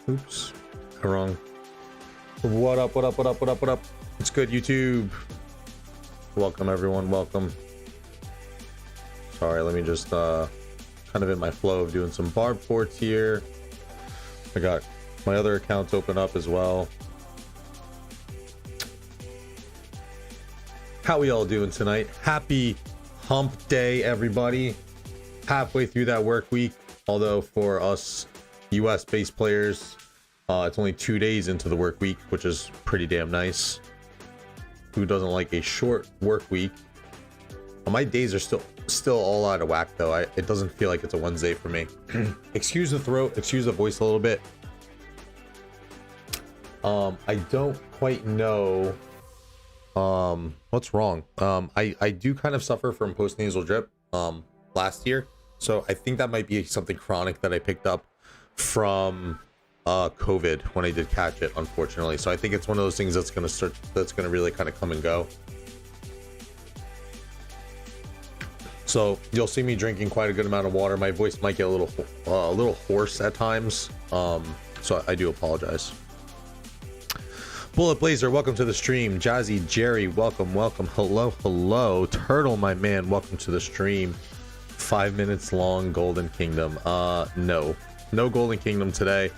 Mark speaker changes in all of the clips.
Speaker 1: Oops, wrong. What up, what up, what up, what up, what up? It's good, YouTube. Welcome, everyone, welcome. Sorry, let me just, kind of in my flow of doing some barb ports here. I got my other accounts open up as well. How we all doing tonight? Happy hump day, everybody. Halfway through that work week, although for us US based players, it's only 2 days into the work week, which is pretty damn nice. Who doesn't like a short work week? My days are still all out of whack though. It doesn't feel like it's a Wednesday for me. Excuse the throat, excuse the voice a little bit. I don't quite know what's wrong. I do kind of suffer from postnasal drip last year, so I think that might be something chronic that I picked up from COVID when I did catch it, unfortunately. So I think it's one of those things that's gonna really kind of come and go. So you'll see me drinking quite a good amount of water. My voice might get a little hoarse at times, so I do apologize. Bullet Blazer, welcome to the stream. Jazzy Jerry, welcome. Hello. Turtle, my man, welcome to the stream. 5 minutes long Golden Kingdom. No Golden Kingdom today.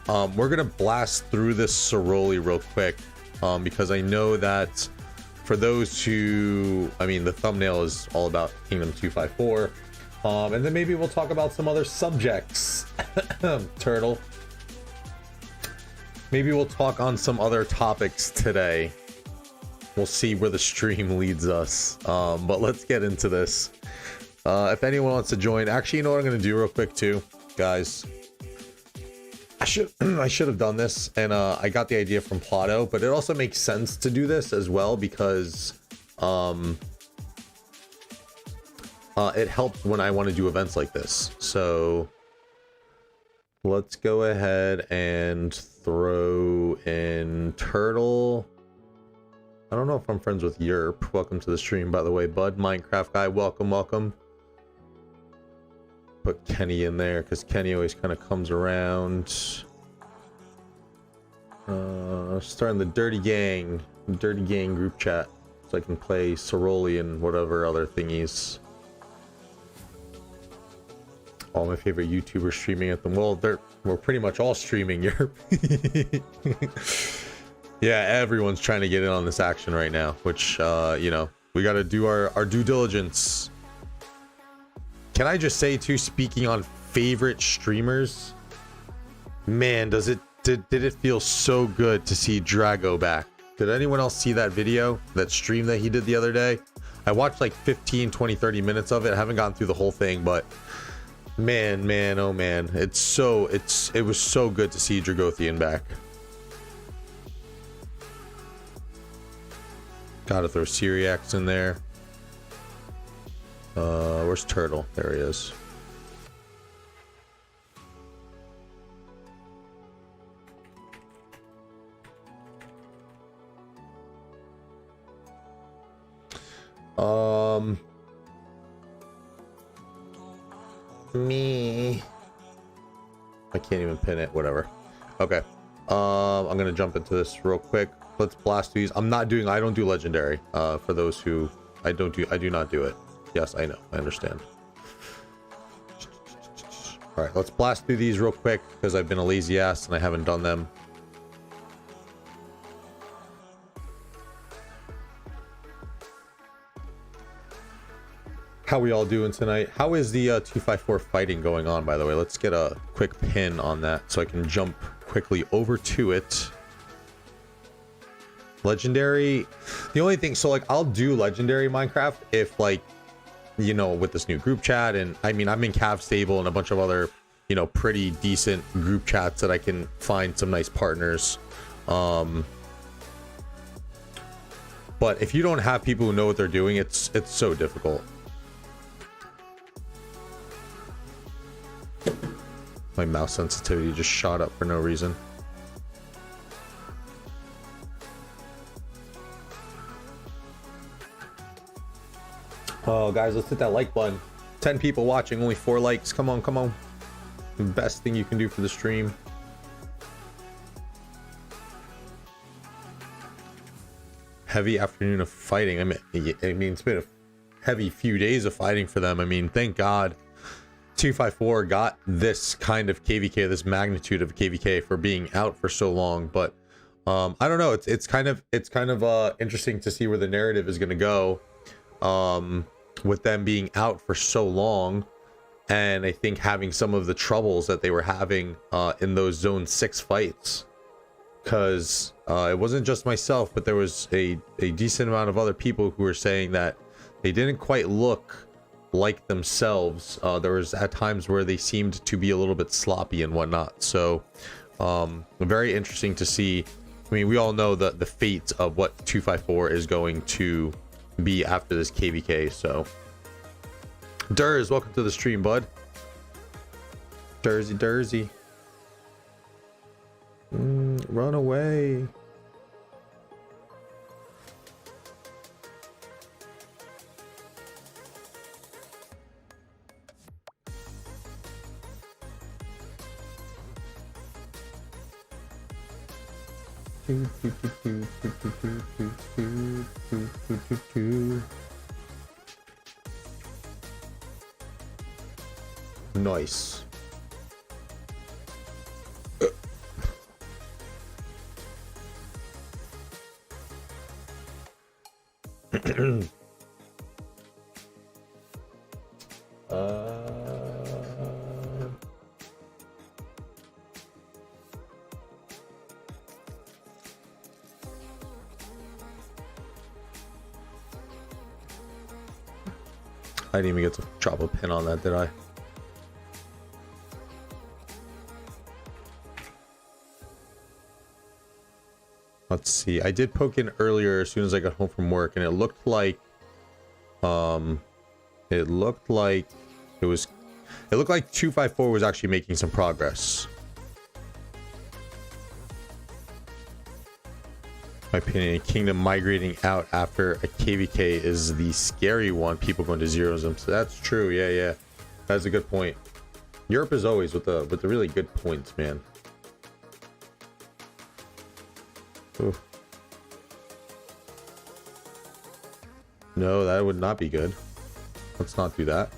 Speaker 1: We're gonna blast through this Soroli real quick, because I know that for those who, I mean, the thumbnail is all about Kingdom 254, and then maybe we'll talk about some other subjects. Turtle. Maybe we'll talk on some other topics today. We'll see where the stream leads us. But let's get into this. If anyone wants to join, actually, you know what I'm going to do real quick too, guys. I should have done this, and I got the idea from Plotto, but it also makes sense to do this as well because it helps when I want to do events like this. So let's go ahead and throw in Turtle. I don't know if I'm friends with Yerp. Welcome to the stream, by the way, bud. Minecraft guy, welcome. Put Kenny in there because Kenny always kind of comes around. Starting the Dirty Gang group chat so I can play Soroli and whatever other thingies. All my favorite YouTubers streaming at them. Well, we're pretty much all streaming here. Yeah, everyone's trying to get in on this action right now, which you know, we got to do our due diligence. Can I just say too, speaking on favorite streamers, man, did it feel so good to see Drago back? Did anyone else see that video, that stream that he did the other day? I watched like 15, 20, 30 minutes of it. I haven't gotten through the whole thing, but man, oh man, it was so good to see Dragothian back. Gotta throw Syriax in there. Where's Turtle? There he is. Me. I can't even pin it. Whatever. Okay. I'm gonna jump into this real quick. Let's blast these. I don't do legendary. For those who I do not do it. Yes, I know. I understand. All right, let's blast through these real quick because I've been a lazy ass and I haven't done them. How we all doing tonight? How is the 254 fighting going on, by the way? Let's get a quick pin on that so I can jump quickly over to it. Legendary. The only thing, so like I'll do legendary Minecraft if, like, you know, with this new group chat, and I mean I'm in Cav Stable and a bunch of other, you know, pretty decent group chats that I can find some nice partners. But if you don't have people who know what they're doing, it's so difficult. My mouse sensitivity just shot up for no reason. Oh, guys, let's hit that like button. 10 people watching, only 4 likes. Come on. The best thing you can do for the stream. heavy afternoon of fighting. I mean, it's been a heavy few days of fighting for them. I mean, thank God 254 got this kind of KVK, this magnitude of KVK for being out for so long. But I don't know. It's kind of interesting to see where the narrative is going to go with them being out for so long. And I think having some of the troubles that they were having in those Zone 6 fights, because it wasn't just myself, but there was a decent amount of other people who were saying that they didn't quite look like themselves. There was at times where they seemed to be a little bit sloppy and whatnot. So very interesting to see. I mean, we all know the fate of what 254 is going to be after this KVK. So Durs, welcome to the stream, bud. Dursy. Run away. Nice. I didn't even get to drop a pin on that, did I? Let's see. I did poke in earlier as soon as I got home from work, and it looked like it looked like 254 was actually making some progress. My opinion, Kingdom migrating out after a KVK is the scary one. People going to zeros them. So that's true. Yeah. That's a good point. Europe is always with the really good points, man. Ooh. No, that would not be good. Let's not do that.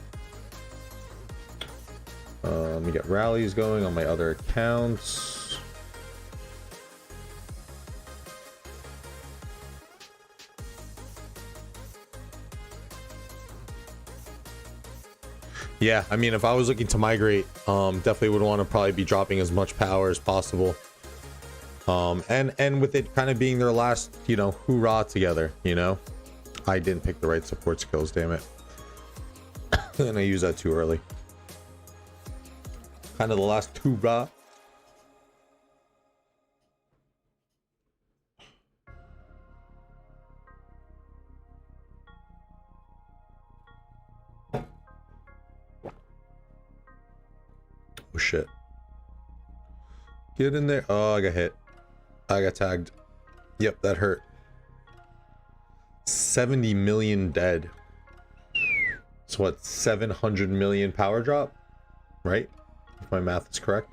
Speaker 1: Let me get rallies going on my other accounts. Yeah, I mean, if I was looking to migrate, definitely would want to probably be dropping as much power as possible. And with it kind of being their last, hoorah together, I didn't pick the right support skills, damn it. And I used that too early. Kind of the last hoorah. Oh shit. Get in there. Oh, I got hit. I got tagged. Yep, that hurt. 70 million dead. So what, 700 million power drop? Right? If my math is correct.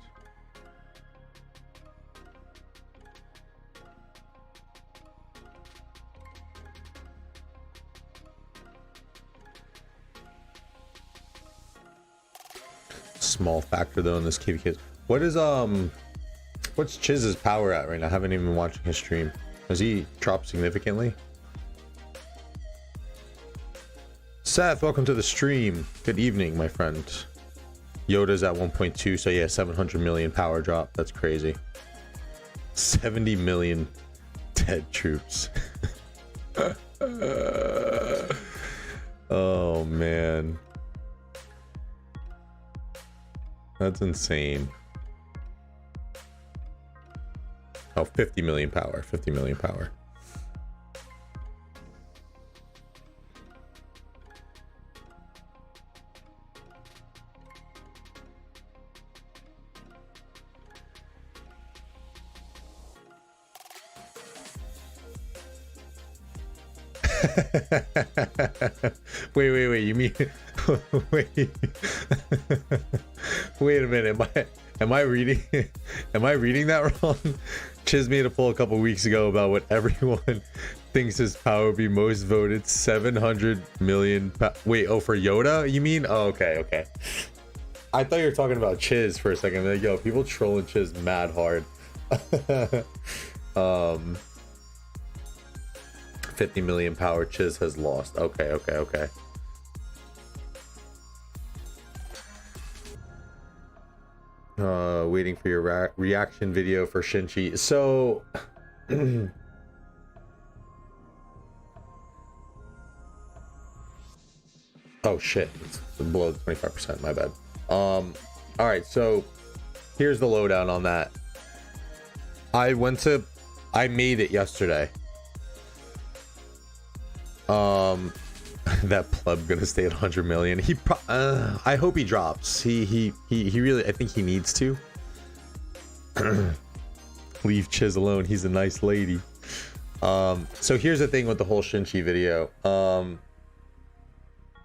Speaker 1: Small factor though in this KVK. What is what's Chiz's power at right now? I haven't even been watching his stream. Has he dropped significantly? Seth, welcome to the stream. Good evening, my friend. Yoda's at 1.2, so yeah, 700 million power drop. That's crazy. 70 million dead troops. Oh man, that's insane. Oh, 50 million power. 50 million power. Wait, you mean wait wait a minute, am I reading that wrong? Chiz made a poll a couple weeks ago about what everyone thinks his power would be most voted 700 million. Wait, oh, for Yoda, you mean? Oh, okay, okay. I thought you were talking about Chiz for a second. I'm like, yo, people trolling Chiz mad hard. 50 million power Chiz has lost. Okay, okay, okay. Waiting for your reaction video for Shinchi. So oh shit, it's below 25%, my bad. All right, so here's the lowdown on that. I made it yesterday. That pleb gonna stay at 100 million. I hope he drops. He really, I think he needs to. Leave Chiz alone, he's a nice lady. So here's the thing with the whole Shinchi video.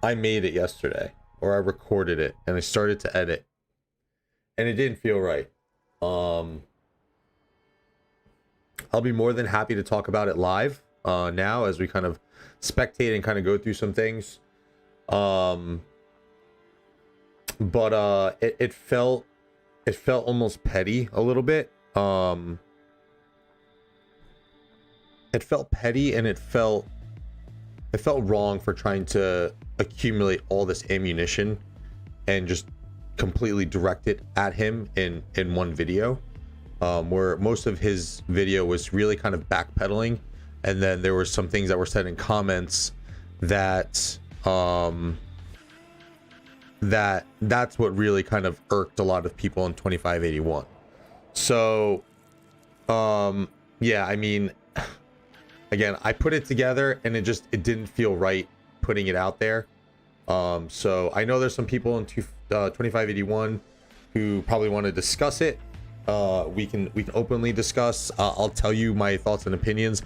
Speaker 1: I made it yesterday, or I recorded it, and I started to edit, and it didn't feel right. I'll be more than happy to talk about it live now as we kind of spectate and kind of go through some things. But it felt almost petty a little bit. It felt petty, and it felt wrong for trying to accumulate all this ammunition and just completely direct it at him in one video, where most of his video was really kind of backpedaling, and then there were some things that were said in comments that that's what really kind of irked a lot of people in 2581. So yeah, I mean, again, I put it together and it didn't feel right putting it out there. So I know there's some people in 2581 who probably want to discuss it. We can openly discuss. I'll tell you my thoughts and opinions.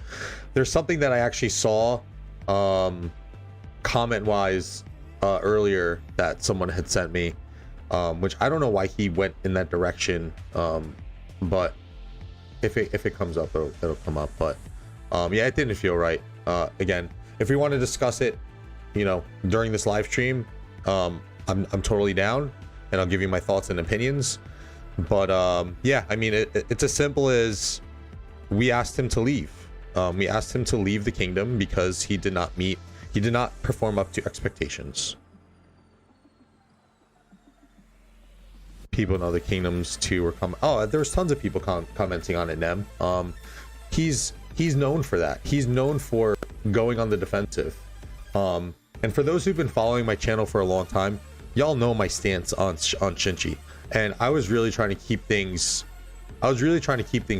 Speaker 1: There's something that I actually saw comment wise earlier that someone had sent me, which I don't know why he went in that direction, but if it comes up, it'll come up. But yeah, it didn't feel right. Again, if we want to discuss it, you know, during this live stream, I'm totally down, and I'll give you my thoughts and opinions. But yeah, I mean, it's as simple as we asked him to leave. We asked him to leave the kingdom because he did not perform up to expectations. People in other kingdoms too were coming. Oh, there was tons of people commenting on it, Nem. He's known for that. He's known for going on the defensive. And for those who've been following my channel for a long time, y'all know my stance on Shinchi. And I was really trying to keep things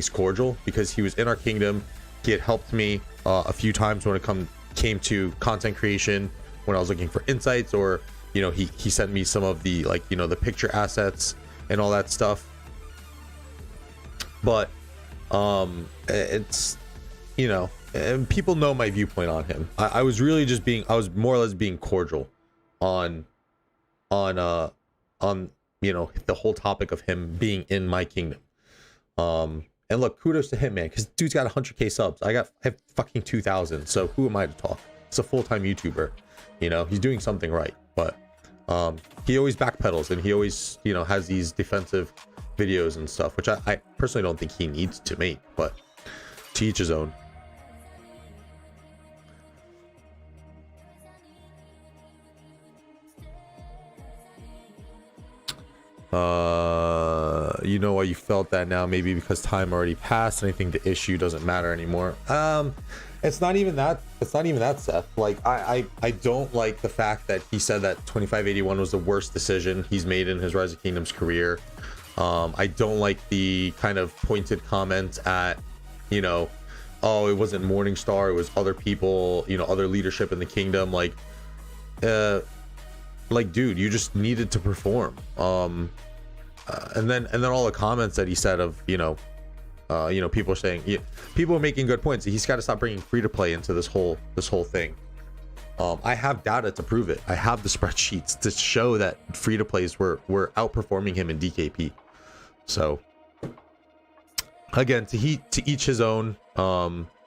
Speaker 1: cordial because he was in our kingdom. He had helped me a few times when it came to content creation, when I was looking for insights, or, you know, he sent me some of the, like, you know, the picture assets and all that stuff. But it's, you know, and people know my viewpoint on him. I was really just I was more or less being cordial on you know, the whole topic of him being in my kingdom. And look, kudos to him, man, because dude's got 100k subs. I have fucking 2,000. So who am I to talk? It's a full-time YouTuber. You know, he's doing something right. But he always backpedals, and he always, you know, has these defensive videos and stuff, which I personally don't think he needs to make. But to each his own. You know why you felt that now? Maybe because time already passed and I think the issue doesn't matter anymore. It's not even that, Seth. Like, I don't like the fact that he said that 2581 was the worst decision he's made in his Rise of Kingdoms career. I don't like the kind of pointed comments at, you know, oh, it wasn't Morningstar, it was other people, you know, other leadership in the kingdom. Like, dude, you just needed to perform. And then all the comments that he said of, you know, people are saying, people are making good points. He's got to stop bringing free to play into this whole thing. I have data to prove it. I have the spreadsheets to show that free to plays were outperforming him in DKP. So again, to each his own.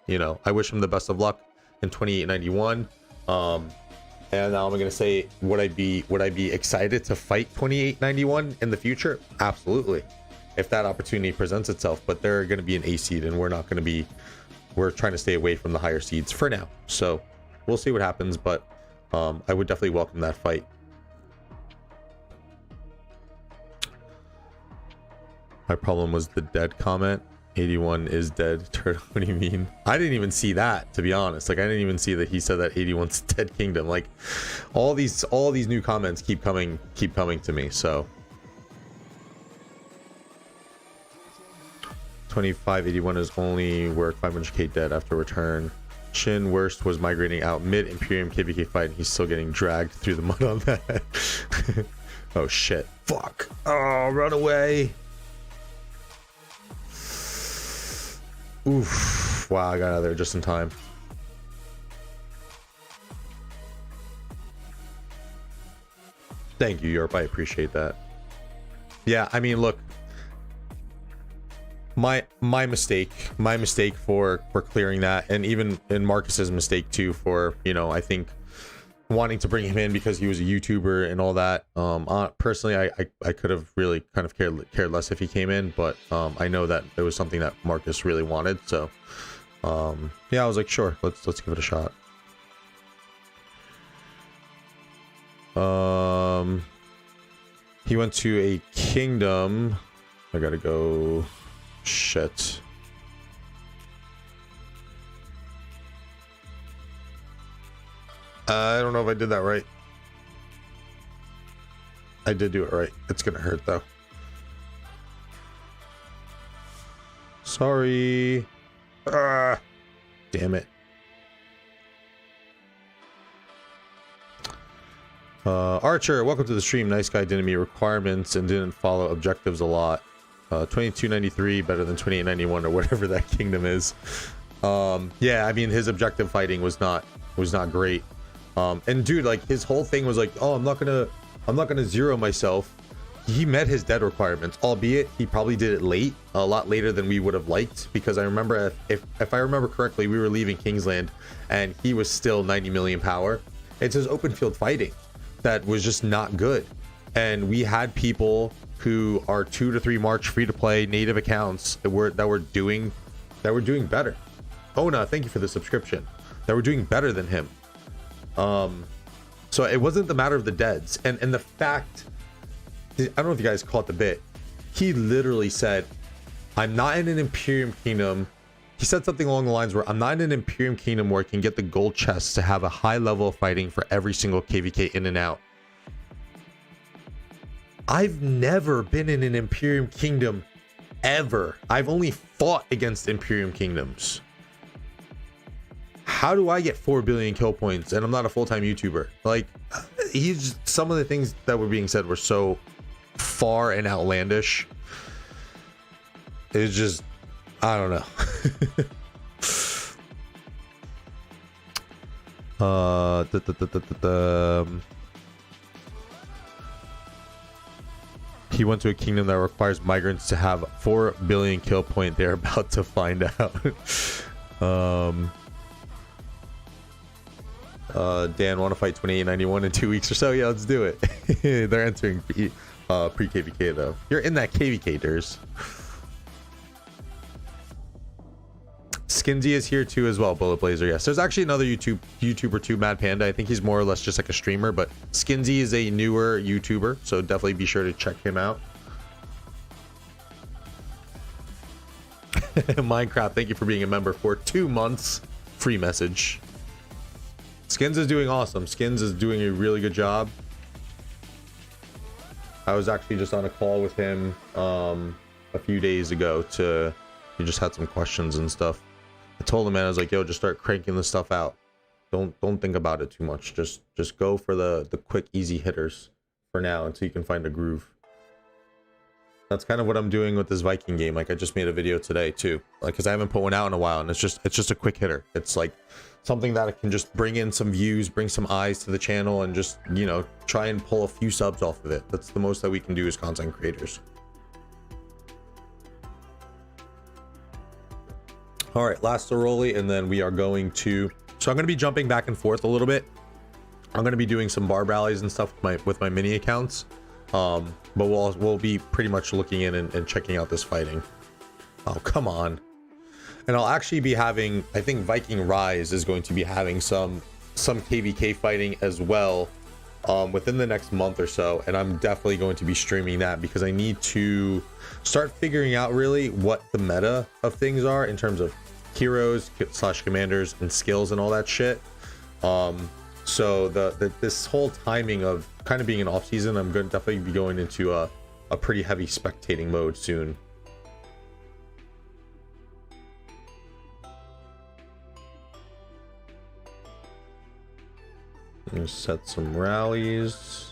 Speaker 1: you know, I wish him the best of luck in 2891. And now I'm gonna say, would I be excited to fight 2891 in the future? Absolutely, if that opportunity presents itself. But they're gonna be an A seed, and we're not gonna be. We're trying to stay away from the higher seeds for now. So we'll see what happens. But I would definitely welcome that fight. My problem was the dead comment. 81 is dead. Turtle, what do you mean? I didn't even see that, to be honest. Like, I didn't even see that he said that 81's dead kingdom. Like, all these new comments keep coming to me. So 2581 is only worth 500k dead after return. Shin worst was migrating out mid Imperium KVK fight, and he's still getting dragged through the mud on that. Oh shit. Fuck. Oh, run away. Oof. Wow, I got out of there just in time. Thank you, Europe. I appreciate that. Yeah, I mean, look, my mistake for clearing that, and even in Marcus's mistake too, for, you know, I think wanting to bring him in because he was a YouTuber and all that. Personally, I could have really kind of cared less if he came in, but I know that it was something that Marcus really wanted. So yeah, I was like, sure, let's give it a shot. He went to a kingdom. I gotta go. Shit. I don't know if I did that right. I did do it right. It's gonna hurt though. Sorry. Damn it. Archer, welcome to the stream. Nice guy didn't meet requirements and didn't follow objectives a lot. 2293 better than 2891 or whatever that kingdom is. Yeah, I mean, his objective fighting was not great. And dude, like, his whole thing was like, oh, I'm not gonna zero myself. He met his dead requirements, albeit he probably did it late, a lot later than we would have liked, because I remember, if I remember correctly, we were leaving Kingsland and he was still 90 million power. It's his open field fighting that was just not good, and we had people who are 2 to 3 March free to play native accounts that were doing better. Ona, thank you for the subscription. That were doing better than him. So it wasn't the matter of the deads, and the fact, I don't know if you guys caught the bit. He literally said, I'm not in an Imperium kingdom. He said something along the lines where, I'm not in an Imperium kingdom where I can get the gold chests to have a high level of fighting for every single KVK in and out. I've never been in an Imperium kingdom ever. I've only fought against Imperium kingdoms. How do I get 4 billion kill points and I'm not a full-time YouTuber? Like, some of the things that were being said were so far and outlandish. It's just, I don't know. He went to a kingdom that requires migrants to have 4 billion kill point. They're about to find out. Dan, want to fight 2891 in 2 weeks or so? Yeah, let's do it. They're entering pre-KVK though. You're in that KVK, Durs. Skinsy is here too as well, Bullet Blazer. Yes, there's actually another YouTuber too, Mad Panda. I think he's more or less just like a streamer, but Skinsy is a newer YouTuber, so definitely be sure to check him out. Minecraft, thank you for being a member for 2 months. Free message. Skins is doing awesome. Skins is doing a really good job. I was actually just on a call with him a few days ago. We just had some questions and stuff. I told him, man, I was like, yo, just start cranking this stuff out. Don't think about it too much. Just go for the quick, easy hitters for now until you can find a groove. That's kind of what I'm doing with this Viking game. Like, I just made a video today too, like, because I haven't put one out in a while, and it's just a quick hitter. It's like something that I can just bring in some views, bring some eyes to the channel, and just, you know, try and pull a few subs off of it. That's the most that we can do as content creators. All right, last Soroli, and then we are going to... So I'm going to be jumping back and forth a little bit. I'm going to be doing some bar rallies and stuff with my mini accounts. But we'll be pretty much looking in and checking out this fighting. Oh, come on. And I'll actually be having... I think Viking Rise is going to be having some KVK fighting as well within the next month or so. And I'm definitely going to be streaming that because I need to start figuring out really what the meta of things are in terms of heroes / commanders and skills and all that shit. So this whole timing of kind of being an off season, I'm going to definitely be going into a pretty heavy spectating mode soon. Let me set some rallies.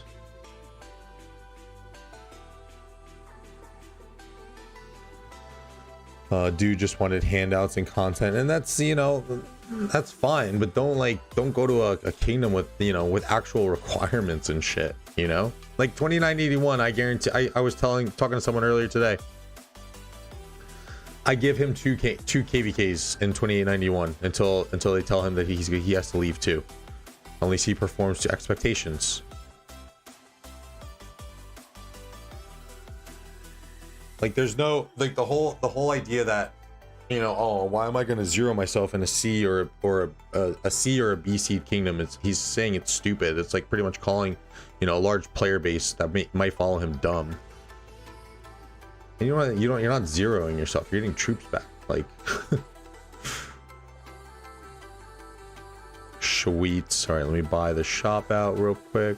Speaker 1: Dude just wanted handouts and content, and that's, you know, that's fine, but don't go to a kingdom with, you know, with actual requirements and shit, you know? Like 2981, I guarantee, I was talking to someone earlier today. I give him two KVKs in 2891 until they tell him that he has to leave too. Unless he performs to expectations. Like there's no, like the whole idea that, you know, oh, why am I going to zero myself in a C or a C or a B seed kingdom? He's saying it's stupid. It's like pretty much calling, you know, a large player base that might follow him dumb. And you're not zeroing yourself. You're getting troops back. Like sweet. All right, let me buy the shop out real quick.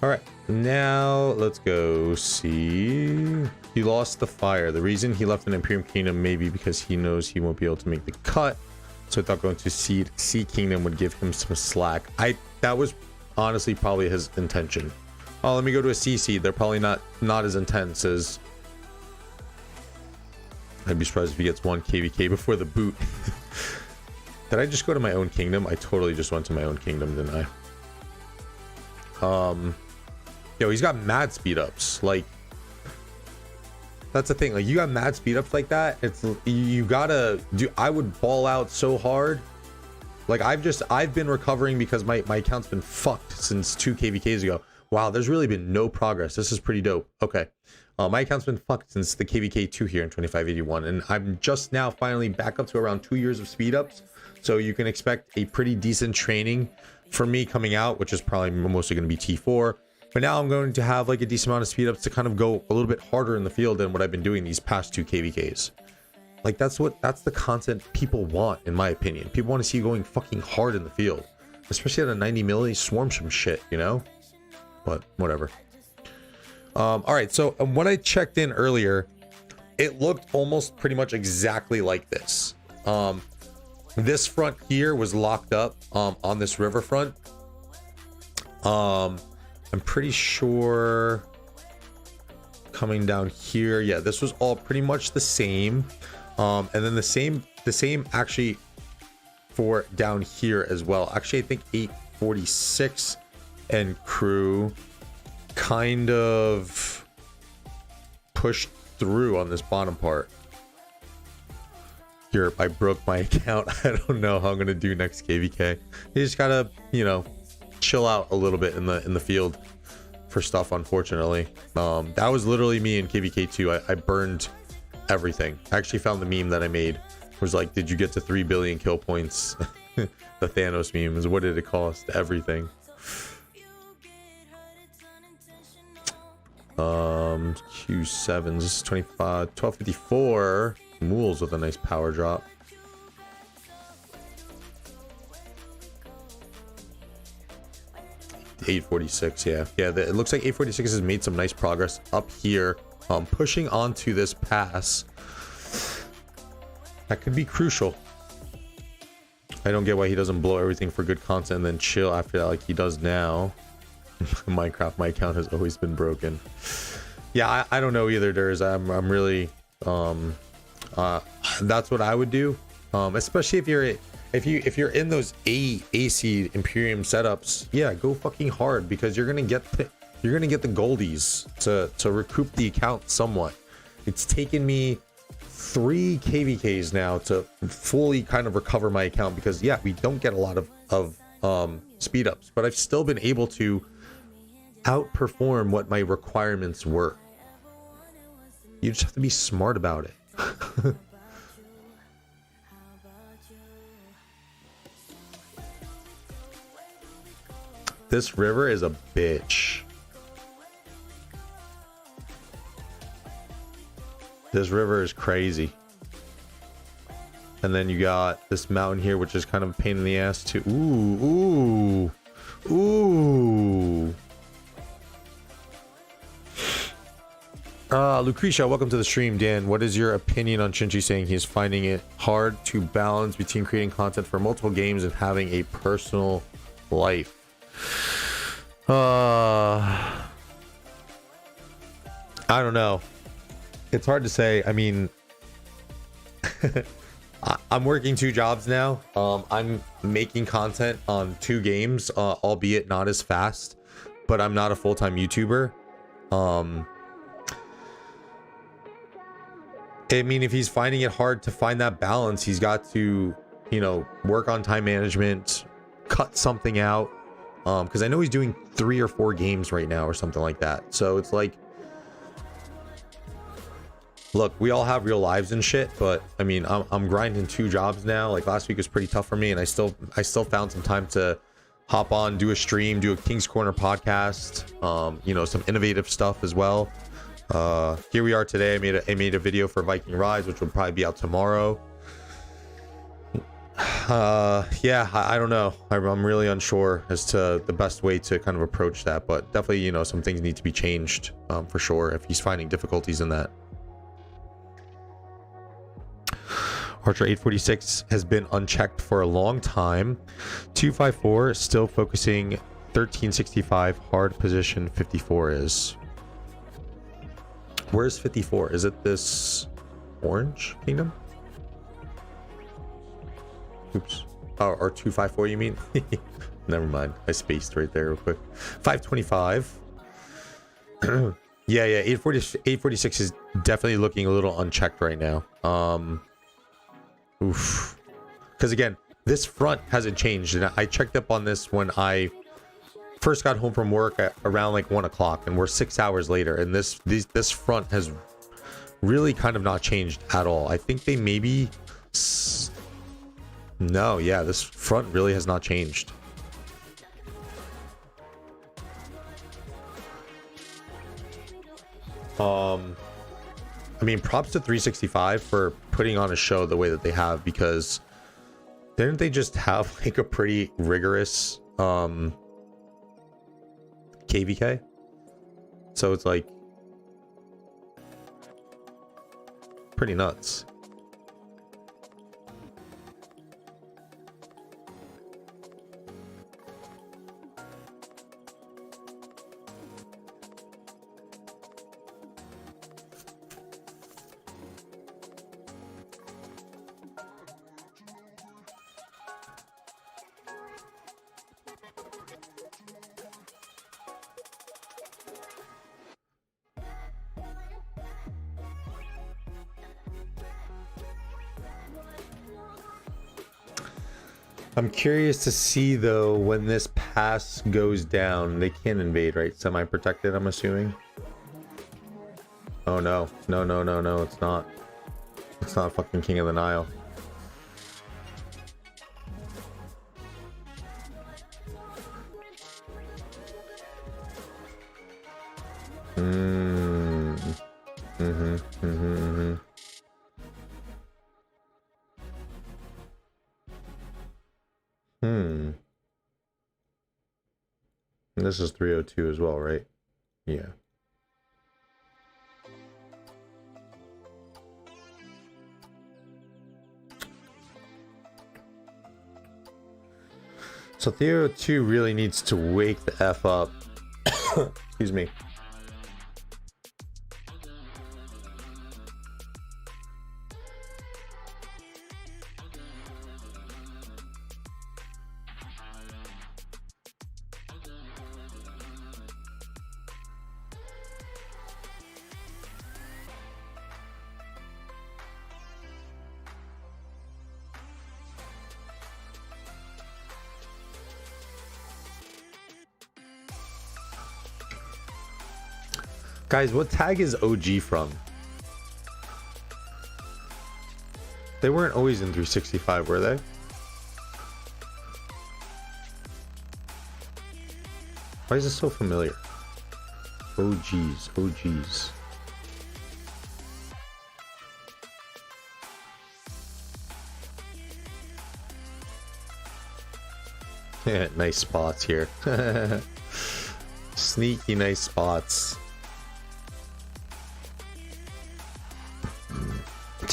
Speaker 1: All right, now let's go see. He lost the fire. The reason he left an Imperium Kingdom may be because he knows he won't be able to make the cut. So I thought going to C Kingdom would give him some slack. That was honestly probably his intention. Oh, let me go to a C seed. They're probably not as intense as... I'd be surprised if he gets one KVK before the boot. Did I just go to my own kingdom? I totally just went to my own kingdom, didn't I? Yo, he's got mad speed ups. Like, that's the thing. Like, you got mad speed ups like that. It's, you gotta do. I would ball out so hard. Like, I've been recovering because my account's been fucked since 2 KVKs ago. Wow, there's really been no progress. This is pretty dope. Okay, my account's been fucked since the KVK 2 here in 2581, and I'm just now finally back up to around 2 years of speed ups. So you can expect a pretty decent training for me coming out, which is probably mostly going to be T4. But now I'm going to have like a decent amount of speed ups to kind of go a little bit harder in the field than what I've been doing these past 2 KVKs. Like that's the content people want, in my opinion. People want to see you going fucking hard in the field, especially at a 90 milli. Swarm some shit, you know. But whatever. All right, so when I checked in earlier, it looked almost pretty much exactly like this. This front here was locked up on this riverfront. I'm pretty sure coming down here, yeah, this was all pretty much the same. And then the same actually for down here as well. Actually, I think 846 and crew kind of pushed through on this bottom part. Here, I broke my account. I don't know how I'm gonna do next KVK. You just gotta, you know, chill out a little bit in the field for stuff, unfortunately. That was literally me in KVK2. I burned everything. I actually found the meme that I made. It was like, did you get to 3 billion kill points? The Thanos meme is, what did it cost? Everything. Q7s, this is 1254. Mools with a nice power drop. $846, yeah. It looks like 846 has made some nice progress up here, pushing onto this pass. That could be crucial. I don't get why he doesn't blow everything for good content and then chill after that like he does now. Minecraft, my account has always been broken. Yeah, I don't know either, Durs. I'm really that's what I would do. Especially if you're in those AC Imperium setups, yeah, go fucking hard, because you're gonna get the goldies to recoup the account somewhat. It's taken me 3 KVKs now to fully kind of recover my account, because yeah, we don't get a lot of speed ups, but I've still been able to outperform what my requirements were. You just have to be smart about it. This river is a bitch. This river is crazy. And then you got this mountain here, which is kind of a pain in the ass too. Ooh, ooh, ooh. Lucretia, welcome to the stream. Dan, what is your opinion on Shinji saying he's finding it hard to balance between creating content for multiple games and having a personal life? I don't know. It's hard to say. I mean, I'm working 2 jobs now. I'm making content on 2 games, albeit not as fast, but I'm not a full-time YouTuber. I mean, if he's finding it hard to find that balance, he's got to, you know, work on time management, cut something out. Because I know he's doing 3 or 4 games right now or something like that. So it's like, look, we all have real lives and shit, but I mean, I'm grinding 2 jobs now. Like last week was pretty tough for me, and I still found some time to hop on, do a stream, do a King's Corner podcast, you know, some innovative stuff as well. Here we are today. I made a video for Viking Rise, which will probably be out tomorrow. Yeah, I don't know. I'm really unsure as to the best way to kind of approach that, but definitely, you know, some things need to be changed, for sure, if he's finding difficulties in that. Archer 846 has been unchecked for a long time. 254 still focusing. 1365 hard position. 54 is. Where's 54? Is it this orange kingdom? Oops. Oh, or 254, you mean? Never mind. I spaced right there real quick. 525. Yeah, 846 is definitely looking a little unchecked right now. Oof. Because again, this front hasn't changed, and I checked up on this when I first got home from work at around like 1 o'clock, and we're 6 hours later, and this front has really kind of not changed at all. I think they maybe no, yeah, this front really has not changed. I mean, props to 365 for putting on a show the way that they have, because didn't they just have like a pretty rigorous KVK? So it's like pretty nuts. I'm curious to see though, when this pass goes down, they can invade, right? Semi-protected, I'm assuming. Oh no, no, it's not. It's not fucking King of the Nile. And this is 302 as well, right? Yeah. So 302 really needs to wake the F up. Excuse me. Guys, what tag is OG from? They weren't always in 365, were they? Why is this so familiar? OGs, OGs. Yeah, nice spots here. Sneaky nice spots.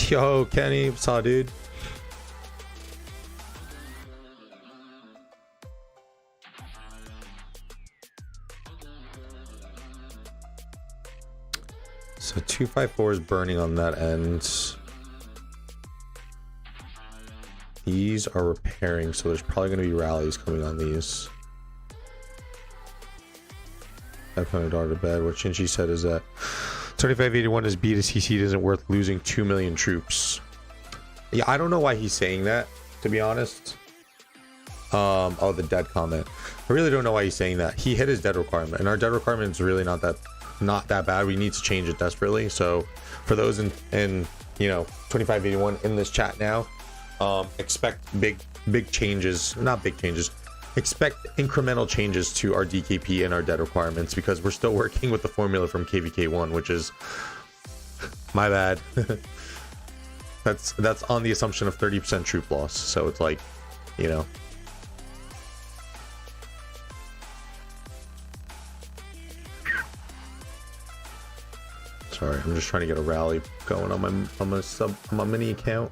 Speaker 1: Yo, Kenny, what's up, dude? So 254 is burning on that end. These are repairing, so there's probably going to be rallies coming on these. I've kind of daughter to bed. What Shinji said is that 2581 is B to CC isn't worth losing 2 million troops. Yeah, I don't know why he's saying that, to be honest. Oh, the dead comment. I really don't know why he's saying that. He hit his dead requirement, and our dead requirement is really not that bad. We need to change it desperately. So for those in you know 2581 in this chat now, expect big changes, not big changes. Expect incremental changes to our DKP and our dead requirements, because we're still working with the formula from KVK1, which is my bad. that's on the assumption of 30% troop loss. So it's like, you know. Sorry, I'm just trying to get a rally going on my mini account.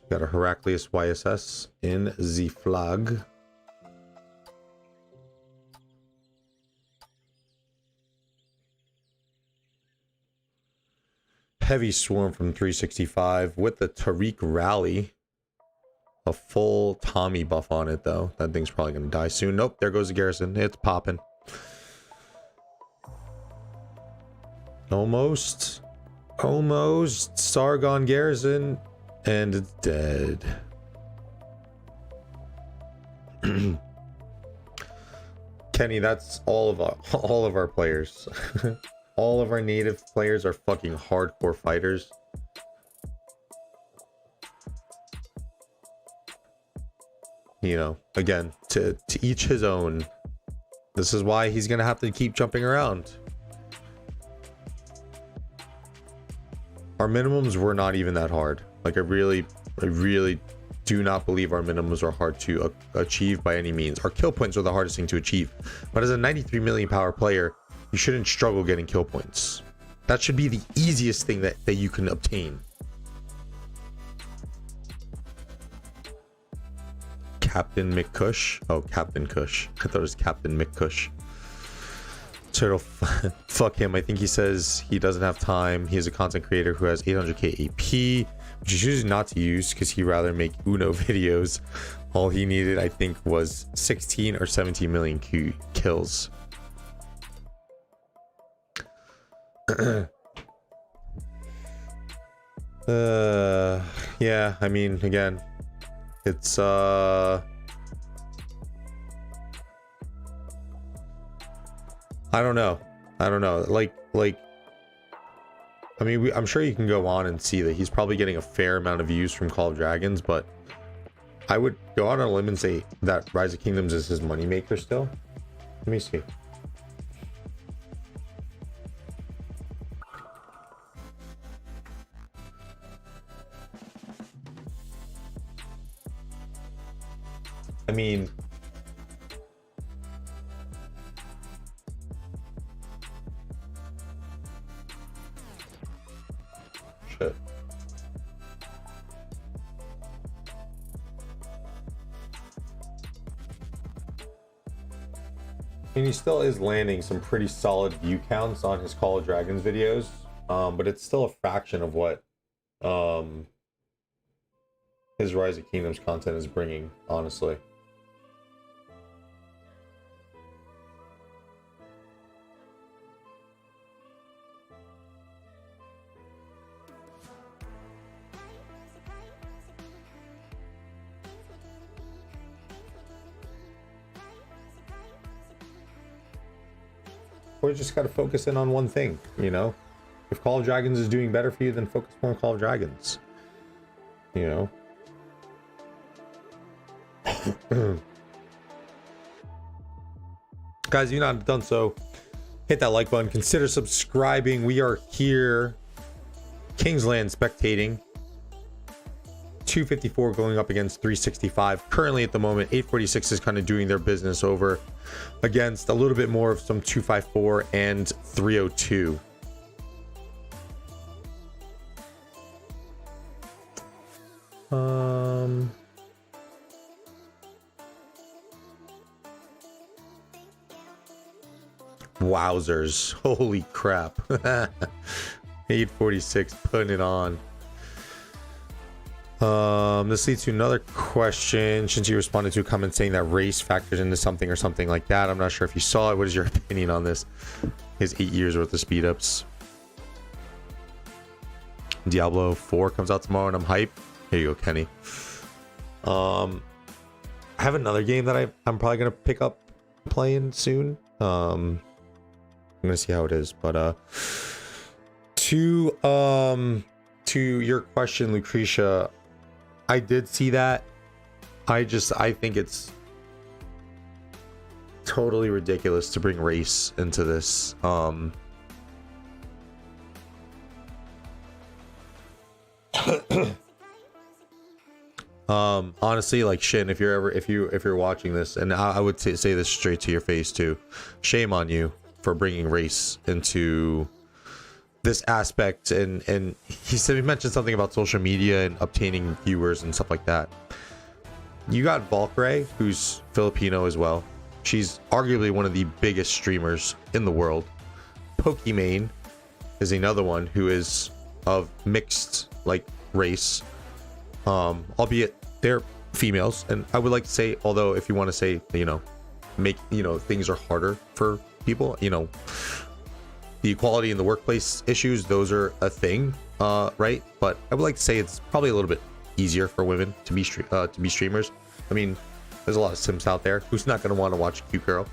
Speaker 1: Got a Heraclius YSS in the flag. Heavy swarm from 365 with the Tariq rally. A full Tommy buff on it though. That thing's probably gonna die soon. Nope, there goes the garrison. It's popping. Almost Sargon garrison, and it's dead. Kenny, that's all of our players. All of our native players are fucking hardcore fighters. You know, again, to each his own. This is why he's gonna have to keep jumping around. Our minimums were not even that hard. Like, I really do not believe our minimums are hard to achieve by any means. Our kill points are the hardest thing to achieve. But as a 93 million power player, you shouldn't struggle getting kill points. That should be the easiest thing that you can obtain. Captain McCush? Oh, Captain Cush. I thought it was Captain McCush. Turtle, fuck him. I think he says he doesn't have time. He is a content creator who has 800k AP, which he chooses not to use because he'd rather make Uno videos. All he needed, I think, was 16 or 17 million kills. Yeah, I mean, again, it's I don't know. Like, I mean, I'm sure you can go on and see that he's probably getting a fair amount of views from Call of Dragons, but I would go out on a limb and say that Rise of Kingdoms is his moneymaker still. Let me see. I mean, shit. And he still is landing some pretty solid view counts on his Call of Dragons videos, but it's still a fraction of what his Rise of Kingdoms content is bringing, honestly. or just got to focus in on one thing, you know? If Call of Dragons is doing better for you, then focus more on Call of Dragons. You know? Guys, if you've not done so, hit that like button. Consider subscribing. We are here. Kingsland spectating. 254 going up against 365. Currently at the moment, 846 is kind of doing their business over against a little bit more of some 254 and 302. Wowzers. Holy crap. 846 putting it on. This leads to another question. Since you responded to a comment saying that race factors into something or something like that, I'm not sure if you saw it. What is your opinion on this? His 8 years worth of speed ups. Diablo 4 comes out tomorrow and I'm hyped. Here you go, Kenny. I have another game that I'm probably gonna pick up playing soon. I'm gonna see how it is, but to your question, Lucretia, I did see that. I think it's totally ridiculous to bring race into this. Honestly, like, Shin, if you're watching this, and I would say this straight to your face too, shame on you for bringing race into this aspect. And he mentioned something about social media and obtaining viewers and stuff like that. You got Valkyrie, who's Filipino as well. She's arguably one of the biggest streamers in the world. Pokimane is another one who is of mixed like race, albeit they're females. And I would like to say, although if you want to say, you know, make, you know, things are harder for people, you know, the equality in the workplace issues, those are a thing, right? But I would like to say it's probably a little bit easier for women to be streamers. I mean, there's a lot of Sims out there. Who's not going to want to watch a cute girl?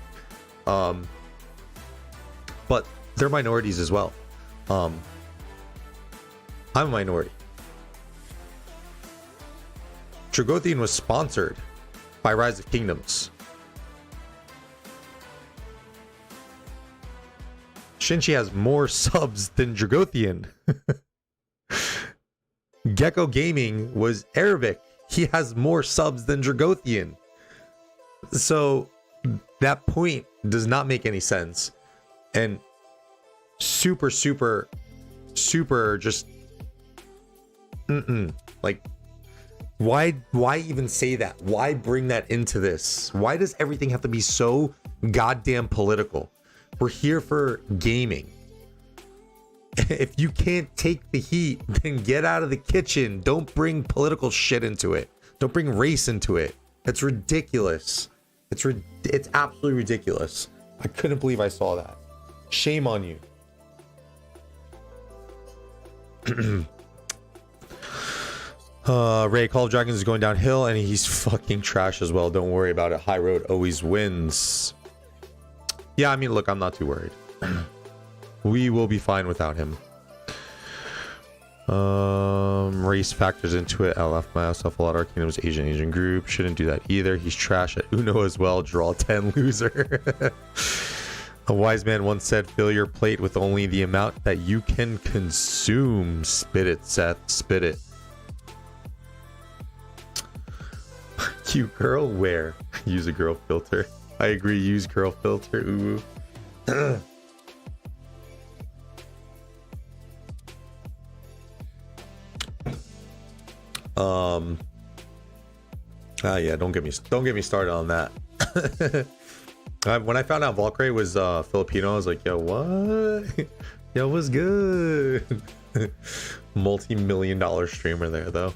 Speaker 1: But they're minorities as well. I'm a minority. Dragothian was sponsored by Rise of Kingdoms. Shinji has more subs than Dragothian. Gecko Gaming was Arabic. He has more subs than Dragothian. So that point does not make any sense. And super just like, why even say that? Why bring that into this? Why does everything have to be so goddamn political? We're here for gaming. If you can't take the heat, then get out of the kitchen. Don't bring political shit into it. Don't bring race into it. It's ridiculous. It's absolutely ridiculous. I couldn't believe I saw that. Shame on you. Ray, Call of Dragons is going downhill and he's fucking trash as well. Don't worry about it. High Road always wins. Yeah, I mean, look, I'm not too worried. We will be fine without him. Race factors into it. I left myself a lot of our kingdom's Asian group. Shouldn't do that either. He's trash at Uno as well. Draw 10 loser. A wise man once said, fill your plate with only the amount that you can consume. Spit it, Seth. Spit it. Cute girl? Where? Use a girl filter. I agree. Use girl filter. Ooh. Yeah, don't get me started on that. When I found out Valkyrie was Filipino, I was like, yo, what? Yo, what's good? Multi-million-dollar streamer there, though.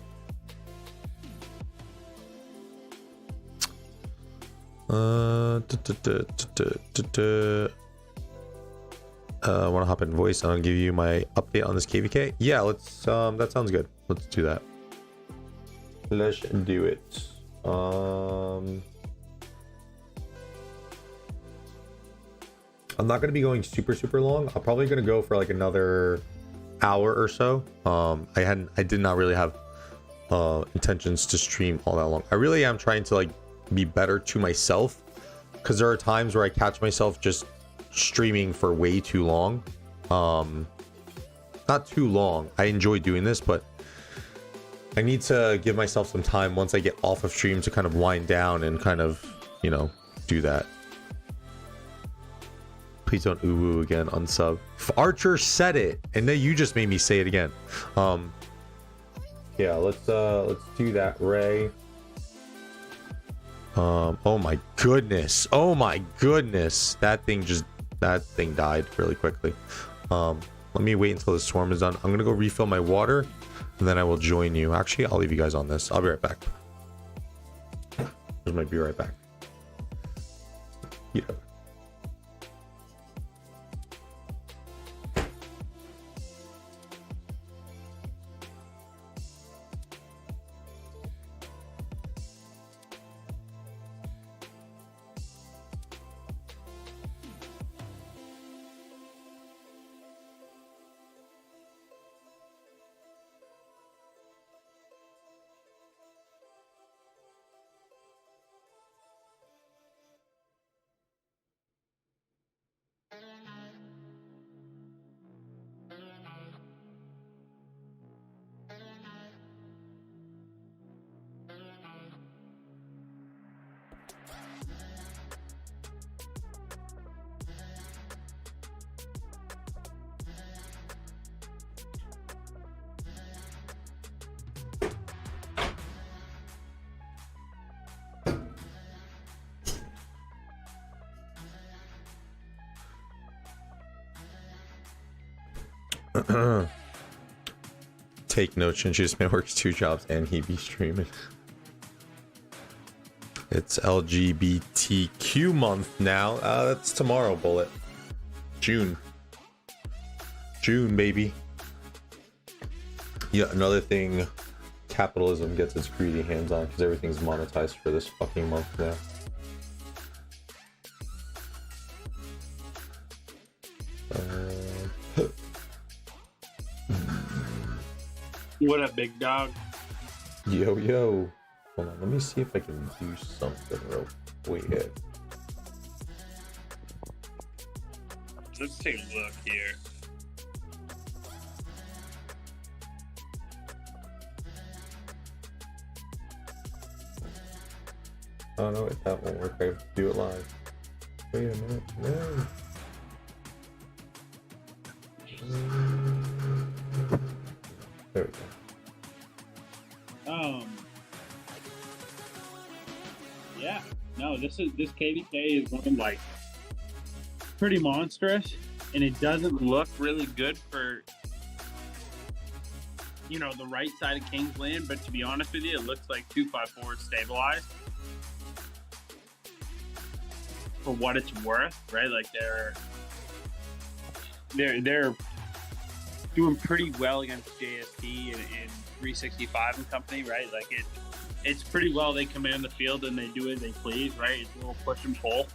Speaker 1: Want to hop in voice and I'll give you my update on this KVK? Yeah, let's that sounds good. Let's do that. Let's do it. I'm not going to be going super long. I'm probably going to go for like another hour or so. I did not really have intentions to stream all that long. I really am trying to like be better to myself, because there are times where I catch myself just streaming for way too long. Not too long. I enjoy doing this, but I need to give myself some time once I get off of stream to kind of wind down and kind of, you know, do that. Please don't ooh again, unsub. Archer said it, and then you just made me say it again. Yeah, let's do that, Ray. Oh my goodness. Oh my goodness. That thing died really quickly. Let me wait until the storm is done. I'm gonna go refill my water, and then I will join you. Actually, I'll leave you guys on this. I'll be right back. There's my be right back. Yeah. Take notes, Shinji's works 2 jobs and he be streaming. It's LGBTQ month now. That's tomorrow, Bullet. June, baby. Yeah, another thing capitalism gets its greedy hands on, because everything's monetized for this fucking month now.
Speaker 2: What up, big dog?
Speaker 1: Yo. Hold on, let me see if I can do something real quick.
Speaker 2: Let's take a look here.
Speaker 1: Oh no, that won't work. I have to do it live. Wait a minute. No. There we go.
Speaker 2: Yeah. No, this KVK is going like pretty monstrous, and it doesn't look really good for, you know, the right side of Kingsland. But to be honest with you, it looks like 254 is stabilized for what it's worth, right? Like they're doing pretty well against JST and 365 and company, right? Like it's pretty well. They command the field and they do as they please, right? It's a little push and pull.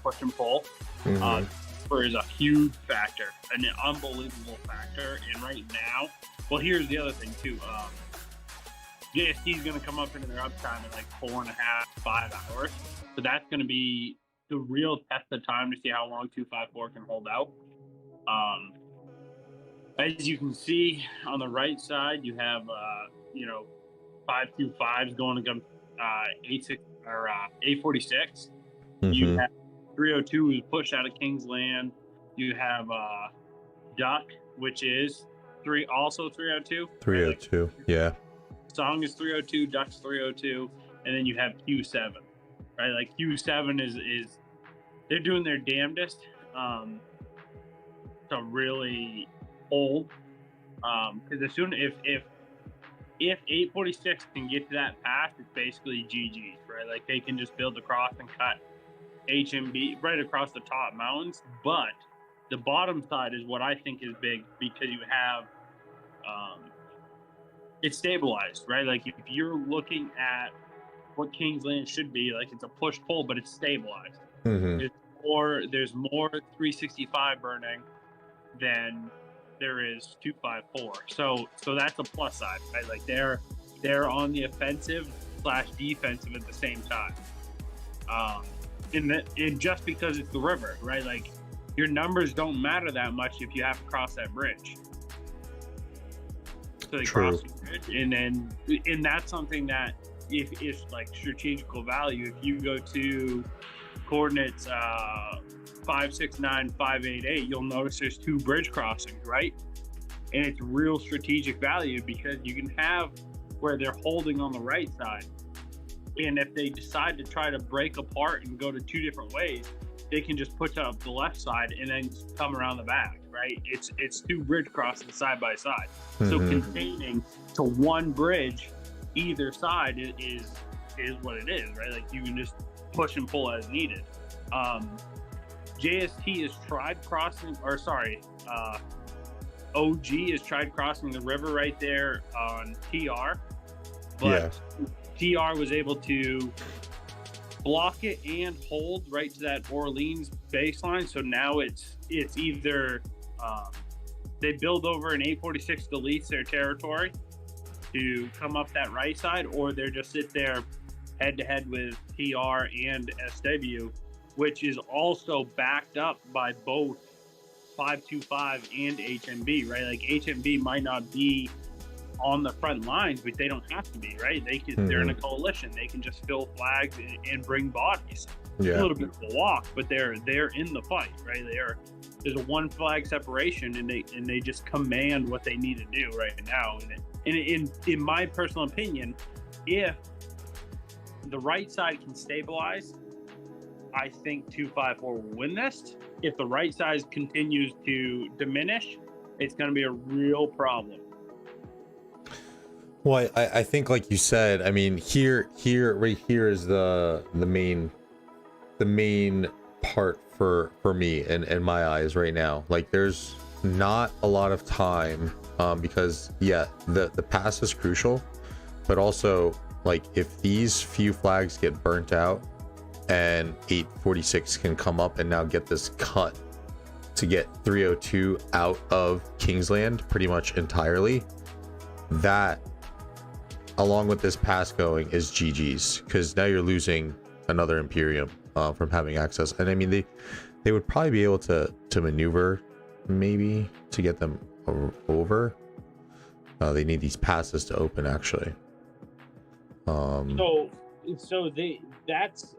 Speaker 1: Mm-hmm.
Speaker 2: Is a huge factor, an unbelievable factor. And right now, well, here's the other thing too. JST is going to come up into their uptime in like 4.5, 5 hours. So that's going to be the real test of time to see how long 254 can hold out. As you can see on the right side, you have 525s going against 846.
Speaker 1: Mm-hmm.
Speaker 2: You have 302 who's pushed out of Kingsland. You have Duck, which is also 302.
Speaker 1: 302, right? Yeah.
Speaker 2: Song is 302, Duck's 302, and then you have Q7, right? Like Q7 is they're doing their damnedest to really hold, because as soon if 846 can get to that pass, it's basically GG's, right? Like they can just build across and cut HMB right across the top mountains. But the bottom side is what I think is big, because you have it's stabilized, right? Like if you're looking at what Kingsland should be, like it's a push pull, but it's stabilized.
Speaker 1: Mm-hmm.
Speaker 2: It's more 365 burning than there is 254. So that's a plus side, right? Like they're on the offensive / defensive at the same time. And just because it's the river, right? Like your numbers don't matter that much if you have to cross that bridge. So they cross the bridge, and that's something that if it's like strategical value, if you go to coordinates 569 588, you'll notice there's 2 bridge crossings, right? And it's real strategic value because you can have where they're holding on the right side, and if they decide to try to break apart and go to 2 different ways, they can just put up the left side and then come around the back, right? It's 2 bridge crossings side by side. So containing to 1 bridge either side is what it is, right? Like you can just push and pull as needed. JST has tried crossing, OG has tried crossing the river right there on TR, but TR was able to block it and hold right to that Orleans baseline. So now it's either they build over an 846 deletes their territory to come up that right side, or they're just sit there head to head with TR and SW, which is also backed up by both 525 and HMB, right? Like HMB might not be on the front lines, but they don't have to be, right? They can, they're in a coalition. They can just fill flags and bring bodies.
Speaker 1: Yeah.
Speaker 2: A little bit of a walk, but they're in the fight, right? There's a 1 flag separation, and they just command what they need to do right now. And in my personal opinion, if the right side can stabilize, I think 254 will win this. If the right side continues to diminish, it's going to be a real problem.
Speaker 1: Well, I think, like you said, I mean, right here is the main part for me in my eyes right now. Like, there's not a lot of time, because the pass is crucial, but also, like, if these few flags get burnt out and 846 can come up and now get this cut to get 302 out of Kingsland pretty much entirely, that along with this pass going is GG's, because now you're losing another Imperium from having access. And I mean, they would probably be able to maneuver maybe to get them over. They need these passes to open, actually. That's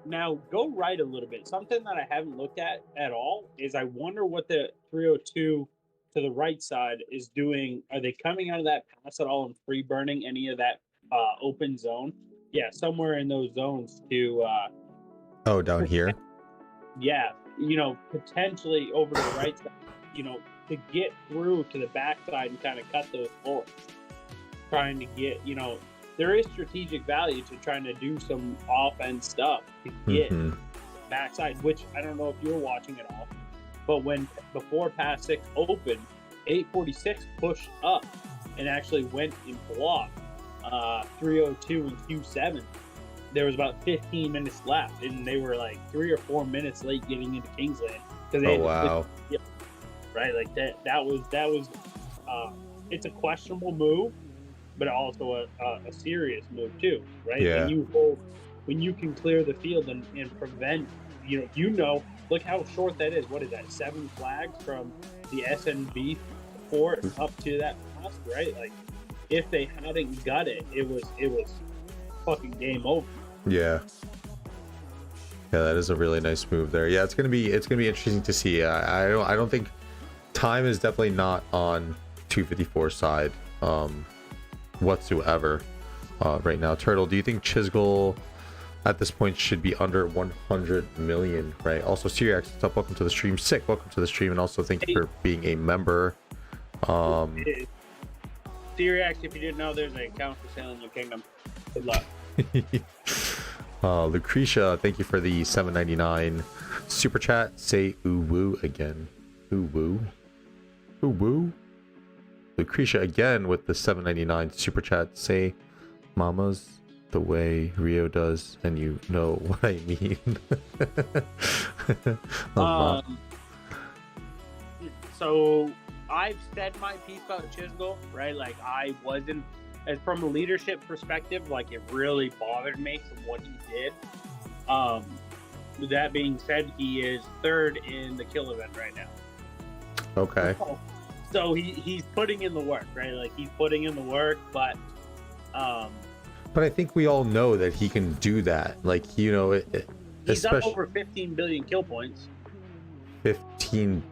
Speaker 2: now go right a little bit. Something that I haven't looked at all is I wonder what the 302 to the right side is doing. Are they coming out of that pass at all and free burning any of that open zone? Yeah, somewhere in those zones to
Speaker 1: down here.
Speaker 2: Yeah, potentially over to the right side, to get through to the back side and kind of cut those forwards. Trying to get, there is strategic value to trying to do some offense stuff to get backside, which I don't know if you're watching at all, but before pass 6 opened, 846 pushed up and actually went and blocked 302 and Q7. There was about 15 minutes left, and they were like 3 or 4 minutes late getting into Kingsland. Right, like that was it's a questionable move, but also a serious move too, right?
Speaker 1: Yeah.
Speaker 2: When you can clear the field and prevent, look how short that is. What is that? 7 flags from the SNB fort up to that pass, right? Like, if they hadn't got it, it was fucking game over.
Speaker 1: Yeah, that is a really nice move there. Yeah, it's gonna be interesting to see. I don't think time is definitely not on 254 side whatsoever right now. Turtle, do you think Chisgul at this point should be under 100 million? Right. Also, Syriax, what's up? Welcome to the stream. Sick, welcome to the stream, and also thank you for being a member.
Speaker 2: Syriax, if you didn't know, there's an account for sale in your kingdom. Good luck.
Speaker 1: Lucretia, thank you for the 7.99 super chat. Say ooh woo again. Ooh woo. Ooh woo. Lucretia again with the 7.99 super chat. Say mamas the way Rio does, and you know what I mean.
Speaker 2: So I've said my piece about Chisholm, right? Like, I wasn't, as from a leadership perspective, like, it really bothered me from what he did. With that being said, he is third in the kill event right now.
Speaker 1: Okay.
Speaker 2: So he's putting in the work, right? Like, he's putting in the work, but
Speaker 1: I think we all know that he can do that. Like, you know,
Speaker 2: he's up over 15 billion kill points.
Speaker 1: 15.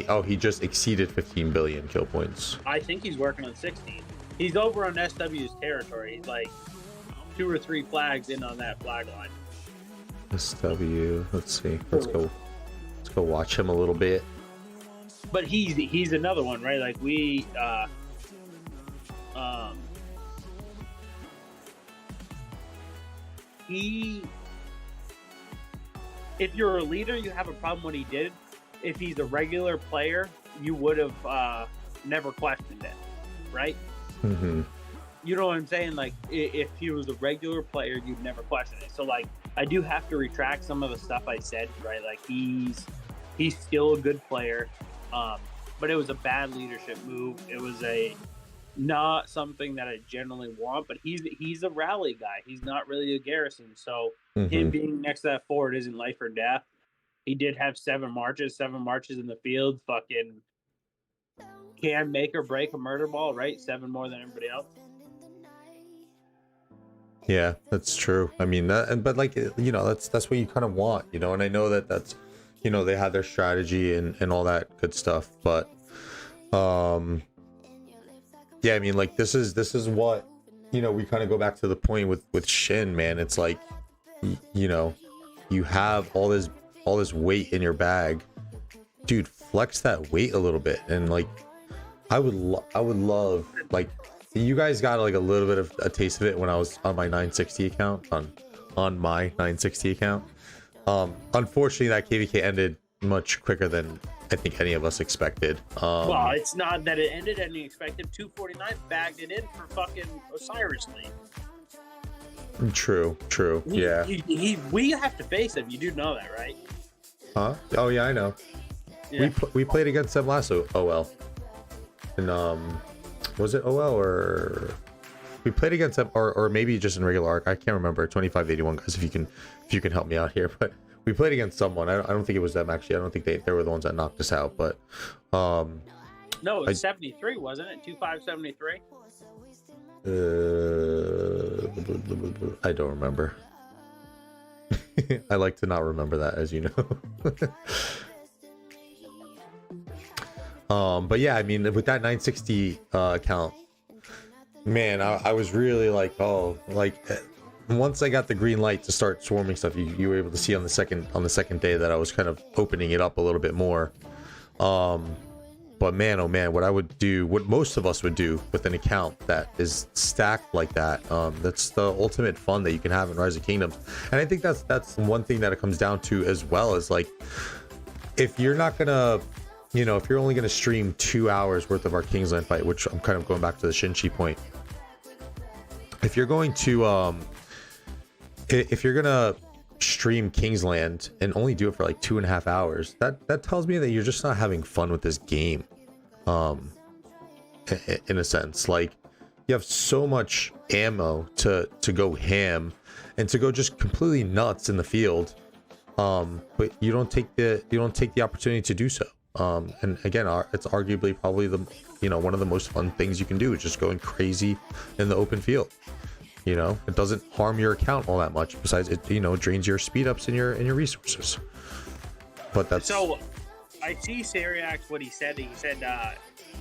Speaker 1: Oh, he just exceeded 15 billion kill points.
Speaker 2: I think he's working on 16. He's over on SW's territory. He's like 2 or 3 flags in on that flag line.
Speaker 1: SW. Let's see. Let's go watch him a little bit.
Speaker 2: But he's another one, right? Like, we if you're a leader, you have a problem what he did. If he's a regular player, you would have never questioned it, right?
Speaker 1: Mm-hmm.
Speaker 2: You know what I'm saying? Like, if he was a regular player, you'd never question it. So, like, I do have to retract some of the stuff I said, right? Like, he's still a good player, but it was a bad leadership move. It was not something that I generally want, but he's a rally guy. He's not really a garrison. So him being next to that forward isn't life or death. He did have 7 marches in the field. Fucking can make or break a murder ball, right? 7 more than everybody else.
Speaker 1: Yeah, that's true. I mean, but like, you know, that's what you kind of want, you know. And I know that's, you know, they had their strategy and all that good stuff, but yeah, I mean, like, this is what, you know, we kind of go back to the point with Shin, man. It's like, you know, you have all this weight in your bag, dude. Flex that weight a little bit, and like, I would love, like, you guys got like a little bit of a taste of it when I was on my 960 account, on my 960 account. Unfortunately, that KVK ended much quicker than I think any of us expected.
Speaker 2: Well, it's not that it ended any expected. 249 bagged it in for fucking Osiris League.
Speaker 1: True. Yeah.
Speaker 2: We have to face him. You do know that, right?
Speaker 1: Huh? Oh yeah, I know. Yeah. We played against them last OL. And was it OL or we played against them, or maybe just in regular arc? I can't remember. 2581 guys, if you can help me out here. But we played against someone. I don't think it was them, actually. I don't think they were the ones that knocked us out. But
Speaker 2: no, it was 73, wasn't it? 2573.
Speaker 1: I don't remember. I like to not remember that, as you know. But yeah, I mean, with that 960 account, man, I was really like, oh, like, once I got the green light to start swarming stuff, you were able to see on the second day that I was kind of opening it up a little bit more. But man, oh man, what most of us would do with an account that is stacked like that, that's the ultimate fun that you can have in Rise of Kingdoms. And I think that's one thing that it comes down to as well, is like, if you're not gonna, you know, if you're only gonna stream 2 hours worth of our Kingsland fight, which I'm kind of going back to the Shinchi point, if you're going to if you're gonna stream Kingsland and only do it for like 2.5 hours, that tells me that you're just not having fun with this game. In a sense, like, you have so much ammo to go ham and to go just completely nuts in the field, but you don't take the opportunity to do so. And again, it's arguably probably the, you know, one of the most fun things you can do is just going crazy in the open field. You know, it doesn't harm your account all that much. Besides, it, you know, drains your speed ups and your resources. But that's
Speaker 2: so. I see Syriax what he said. He said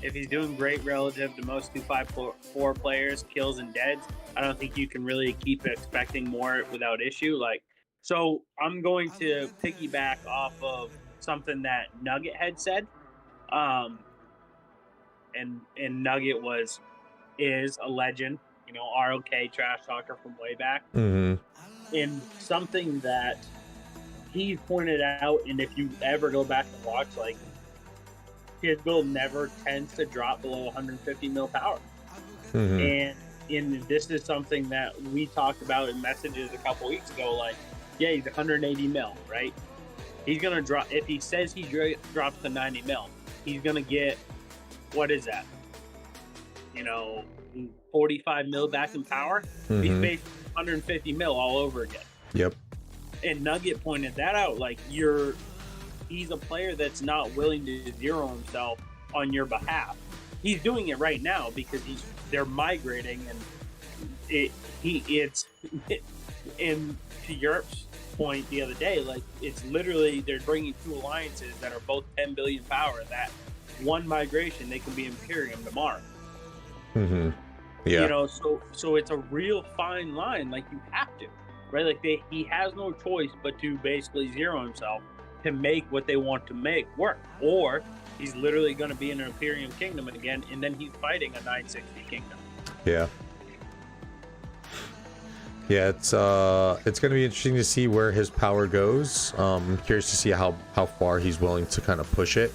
Speaker 2: if he's doing great relative to most 254 players, kills and deads, I don't think you can really keep expecting more without issue. Like, so I'm going to piggyback off of something that Nugget had said. And Nugget is a legend. You know, ROK trash talker from way back.
Speaker 1: Mm-hmm.
Speaker 2: And something that he pointed out, and if you ever go back and watch, like, his build never tends to drop below 150 mil power.
Speaker 1: Mm-hmm.
Speaker 2: And in this is something that we talked about in messages a couple weeks ago. Like, yeah, he's 180 mil, right? He's gonna drop if he says he drops to 90 mil. He's gonna get what is that? 45 mil back in power. He's basically 150 mil all over again.
Speaker 1: Yep.
Speaker 2: And Nugget pointed that out. Like he's a player that's not willing to zero himself on your behalf. He's doing it right now because they're migrating, and it's and to Europe's point the other day, like it's literally they're bringing two alliances that are both 10 billion power. That one migration, they can be Imperium tomorrow.
Speaker 1: Yeah.
Speaker 2: So it's a real fine line. Like you have to, right? Like he has no choice but to basically zero himself to make what they want to make work, or he's literally going to be in an Imperium kingdom again, and then he's fighting a 960 kingdom.
Speaker 1: Yeah. Yeah, it's going to be interesting to see where his power goes. I'm curious to see how far he's willing to kind of push it.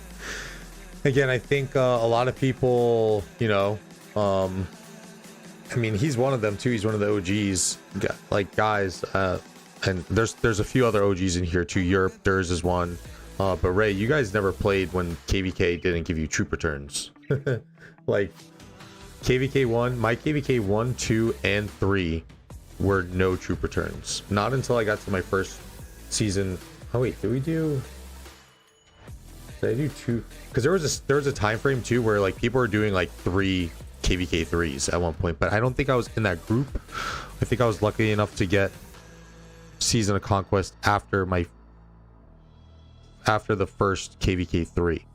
Speaker 1: Again, I think a lot of people, I mean, he's one of them too. He's one of the OGs, like guys. And there's a few other OGs in here too. Europe, Durs is one. But Ray, you guys never played when KVK didn't give you troop returns. Like KVK 1, my KVK 1, 2, and 3 were no troop returns. Not until I got to my first season. Oh wait, did I do 2? Because there was a time frame too where like people were doing like 3 KVK 3s at one point, but I don't think I was in that group. I think I was lucky enough to get Season of Conquest after the first KVK 3.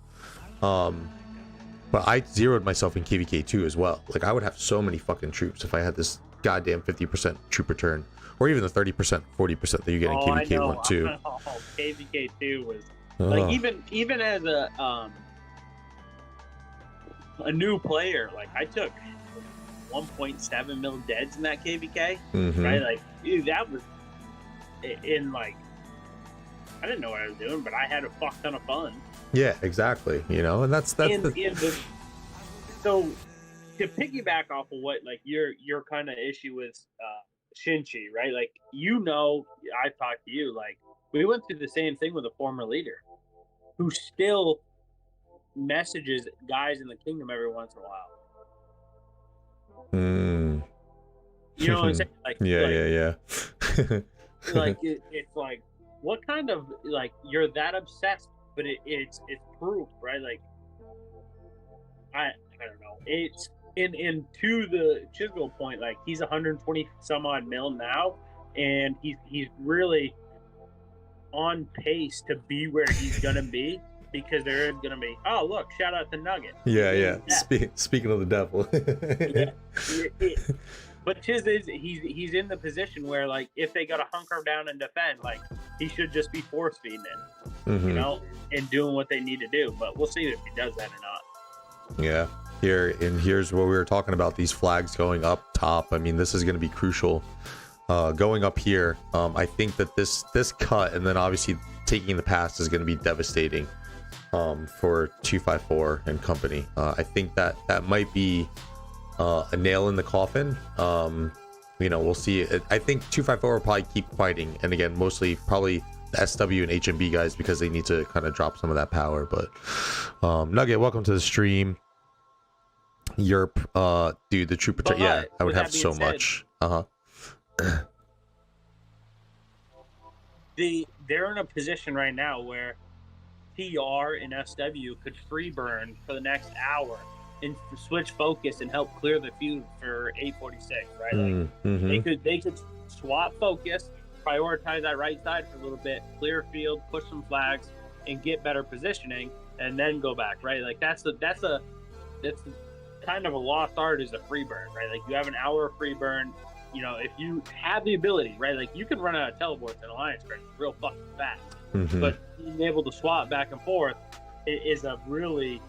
Speaker 1: But I zeroed myself in KVK 2 as well. Like I would have so many fucking troops if I had this goddamn 50% troop return, or even the 30%, 40% that you get in KVK 1 too.
Speaker 2: KVK 2 was like even as a new player, like I took 1.7 mil deads in that KVK, right? Like, dude, that was in like I didn't know what I was doing, but I had a fuck ton of fun. Yeah,
Speaker 1: exactly. And that's
Speaker 2: so to piggyback off of what like your kind of issue with Shinchi, right? Like I've talked to you, like we went through the same thing with a former leader who still messages guys in the kingdom every once in a while. You know what I'm saying? Like,
Speaker 1: yeah.
Speaker 2: Like it's like, what kind of like you're that obsessed, but it's proof, right? Like I don't know. It's in to the Chisel point, like he's 120 some odd mil now, and he's really on pace to be where he's gonna be. Because there is gonna be, oh look, shout out to Nugget.
Speaker 1: Yeah. Speaking of the devil.
Speaker 2: But Chiz is he's in the position where like if they gotta hunker down and defend, like he should just be force feeding it, and doing what they need to do. But we'll see if he does that or not.
Speaker 1: Yeah. Here's what we were talking about, these flags going up top. I mean, this is gonna be crucial. Going up here, I think that this cut and then obviously taking the pass is gonna be devastating. For 254 and company. I think that might be a nail in the coffin. We'll see. I think 254 will probably keep fighting, and again, mostly probably the SW and HMB guys because they need to kind of drop some of that power. But Nugget, welcome to the stream. Europe, dude, the troop return. Yeah, I would have so much.
Speaker 2: They're in a position right now where TR and SW could free burn for the next hour and switch focus and help clear the field for 846, right? Like they could swap focus, prioritize that right side for a little bit, clear field, push some flags, and get better positioning, and then go back, right? Like that's kind of a lost art, is a free burn, right? Like you have an hour of free burn. If you have the ability, right? Like you can run out of teleports in Alliance Crash real fucking fast. But being able to swap back and forth is a really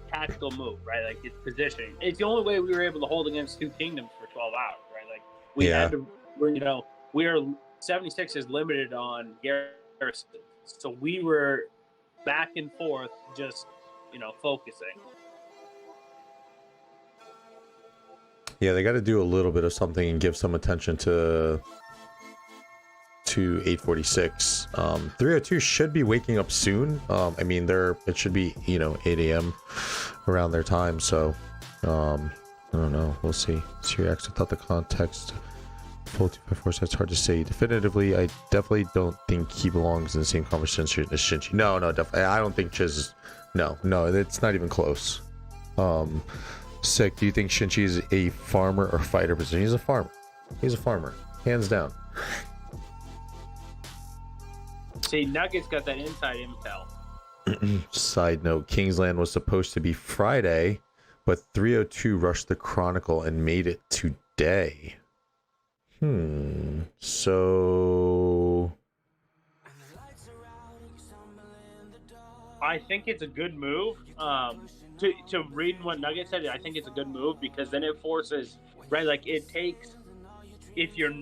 Speaker 2: tactical move, right? Like it's positioning. It's the only way we were able to hold against two kingdoms for 12 hours, right? Like we had to, we are 76 is limited on garrison, so we were back and forth, just focusing.
Speaker 1: Yeah, they got to do a little bit of something and give some attention to 846. 302 should be waking up soon. I mean, it should be 8 a.m. around their time. So I don't know. We'll see. Reacts without the context. Full 2x4 sets hard to say definitively. I definitely don't think he belongs in the same conversation as Shinji. No, definitely. I don't think Chiz is. No, it's not even close. Sick. Do you think Shinji is a farmer or fighter position? He's a farmer. He's a farmer, hands down.
Speaker 2: See, Nuggets got that inside intel.
Speaker 1: Side note: Kingsland was supposed to be Friday, but 302 rushed the Chronicle and made it today. So
Speaker 2: I think it's a good move. To read what Nugget said, I think it's a good move because then it forces, right? Like it takes, if you're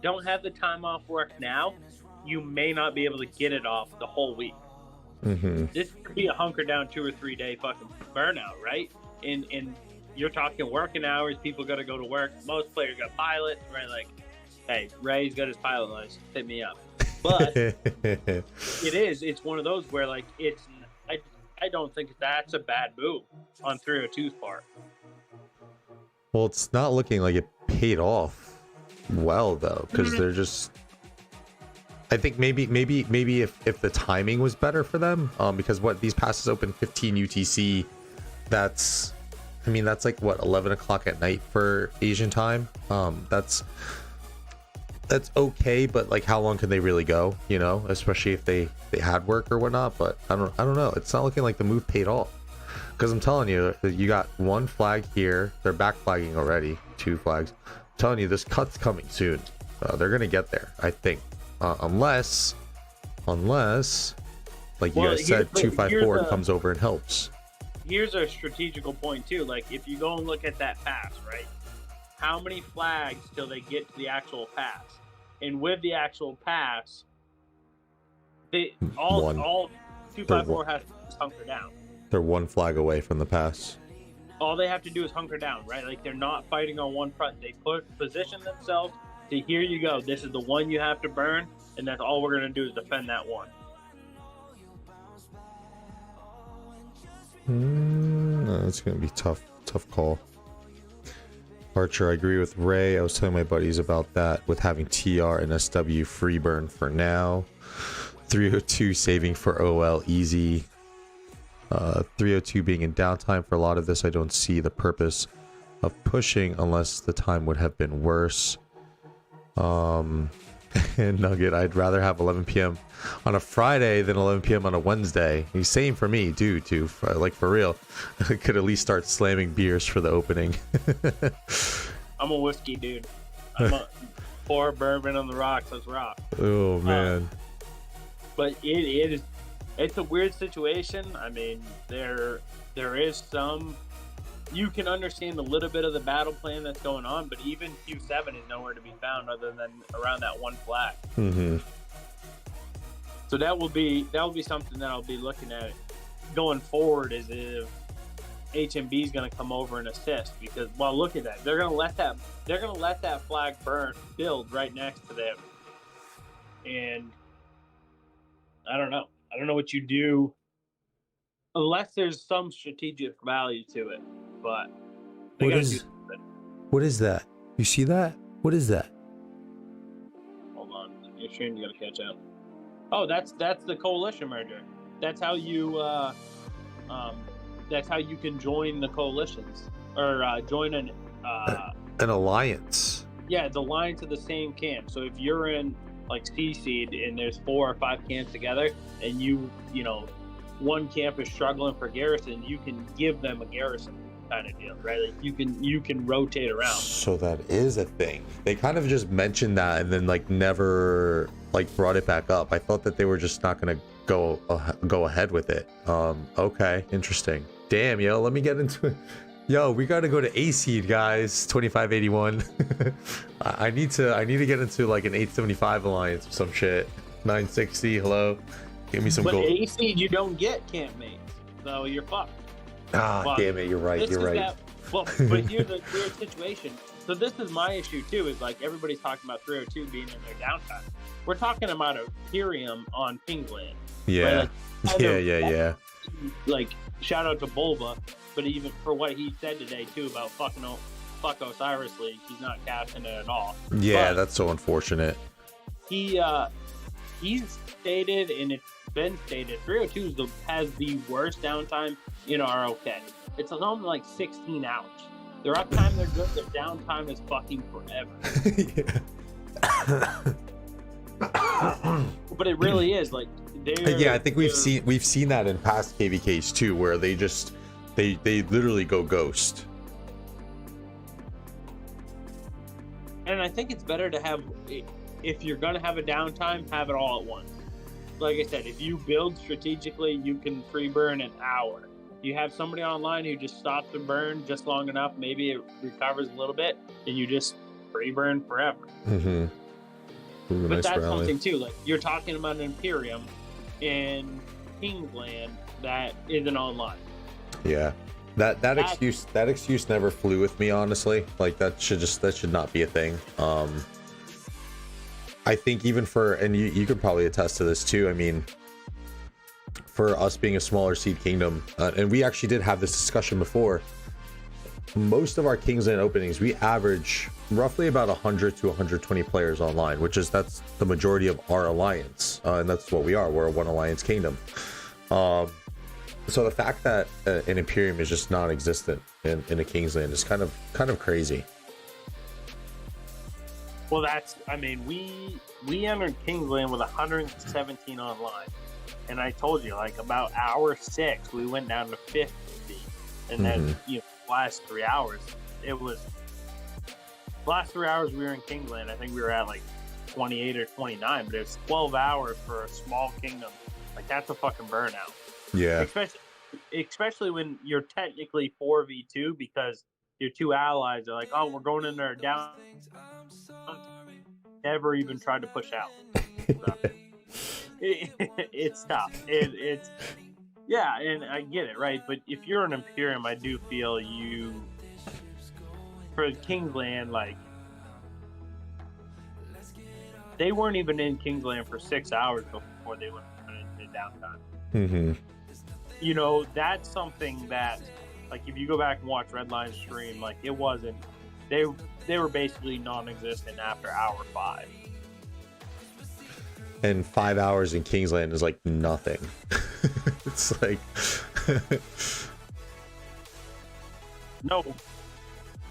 Speaker 2: don't have the time off work now, you may not be able to get it off the whole week. This could be a hunker down 2 or 3 day fucking burnout, right? And you're talking working hours. People got to go to work. Most players got pilots, right? Like, hey, Ray's got his pilot license. Hit me up. But it's one of those where like I don't think that's a bad move on 302's part.
Speaker 1: Well, it's not looking like it paid off well though, because they're just. I think maybe if the timing was better for them, because these passes open 15 UTC, that's like what 11 o'clock at night for Asian time. That's okay, but like how long can they really go? Especially if they had work or whatnot. But I don't know. It's not looking like the move paid off, because I'm telling you, you got one flag here. They're back flagging already. 2 flags. I'm telling you, this cut's coming soon. They're gonna get there, I think. Unless, like you guys said, 254 comes over and helps.
Speaker 2: Here's a strategical point too. Like if you go and look at that pass, right? How many flags till they get to the actual pass? And with the actual pass, all 254 has to hunker down.
Speaker 1: They're 1 flag away from the pass.
Speaker 2: All they have to do is hunker down, right? Like they're not fighting on one front. They position themselves. So here you go. This is the one you have to burn, and that's all we're going to do is defend that one.
Speaker 1: No, it's going to be tough call. Archer, I agree with Ray. I was telling my buddies about that with having TR and SW free burn for now. 302 saving for OL easy. 302 being in downtime for a lot of this. I don't see the purpose of pushing unless the time would have been worse. Nugget, I'd rather have 11 p.m. on a Friday than 11 p.m. on a Wednesday. He's saying for me, dude, too. Like for real, I could at least start slamming beers for the opening.
Speaker 2: I'm a whiskey dude. I'm a pour bourbon on the rocks. Let's rock.
Speaker 1: Oh man.
Speaker 2: But it's a weird situation. I mean, there is some. You can understand a little bit of the battle plan that's going on, but even Q7 is nowhere to be found other than around that 1 flag. So that will be something that I'll be looking at going forward, is if HMB is going to come over and assist, because look at that, they're going to let that flag build right next to them, and I don't know what you do unless there's some strategic value to it. But
Speaker 1: what is that? You see that? What is that?
Speaker 2: Hold on, your stream, you gotta catch up. Oh, that's the coalition merger. That's how you can join the coalitions or join an
Speaker 1: alliance.
Speaker 2: Yeah, it's alliance of the same camp. So if you're in like C seed and there's 4 or 5 camps together, and you know one camp is struggling for garrison, you can give them a garrison kind of deal, right? Like you can rotate around.
Speaker 1: So that is a thing. They kind of just mentioned that and then like never like brought it back up. I thought that they were just not gonna go ahead with it. Okay, interesting. Damn, yo, let me get into it. Yo, we gotta go to A seed, guys. 2581. I need to get into like an 875 alliance or some shit. 960. Hello, give me some gold.
Speaker 2: But A seed, you don't get camp mates, so you're fucked.
Speaker 1: Damn it, you're right.
Speaker 2: Well, but here's a weird situation. So this is my issue too. Is like everybody's talking about 302 being in their downtime. We're talking about Imperium on Kingsland.
Speaker 1: Yeah.
Speaker 2: Right? Like,
Speaker 1: Yeah.
Speaker 2: like shout out to Bulba, but even for what he said today too about fuck Osiris League, he's not casting it at all.
Speaker 1: Yeah,
Speaker 2: but
Speaker 1: that's so unfortunate.
Speaker 2: he's stated, and it's been stated, 302 has the worst downtime in ROK. It's only like 16 hours. Their uptime, they're good. Their downtime is fucking forever. But it really is like.
Speaker 1: Yeah, I think we've seen that in past KVKs too, where they literally go ghost.
Speaker 2: And I think it's better to have, if you're gonna have a downtime, have it all at once. Like I said, if you build strategically, you can free burn an hour. You have somebody online who just stops the burn just long enough, maybe it recovers a little bit, and you just free burn forever.
Speaker 1: Mm-hmm. Ooh,
Speaker 2: but
Speaker 1: nice
Speaker 2: that's
Speaker 1: rally.
Speaker 2: something too. Like you're talking about an Imperium in Kingsland that isn't online.
Speaker 1: Yeah, that excuse never flew with me, honestly. Like that should not be a thing. I think even for, and you could probably attest to this too. I mean, for us being a smaller seed kingdom, and we actually did have this discussion before. Most of our Kingsland openings, we average roughly about 100 to 120 players online, that's the majority of our alliance, and that's what we are. We're a one alliance kingdom. So the fact that an Imperium is just non-existent in a Kingsland is kind of crazy.
Speaker 2: Well, we entered Kingsland with 117 online, and I told you, like about hour 6, we went down to 50, and then last 3 hours, we were in Kingsland. I think we were at like 28 or 29, but it was 12 hours for a small kingdom. Like that's a fucking burnout.
Speaker 1: Yeah.
Speaker 2: Especially when you're technically 4v2 because your two allies are like, oh, we're going in there down. Never even tried to push out. It's tough. It's yeah, and I get it, right? But if you're an Imperium, I do feel for Kingsland, like they weren't even in Kingsland for 6 hours before they went into downtime.
Speaker 1: Mm-hmm.
Speaker 2: You know, that's something that, like, if you go back and watch Redline's stream, like it wasn't. They were basically non-existent after hour 5.
Speaker 1: And 5 hours in Kingsland is like nothing. It's like
Speaker 2: no.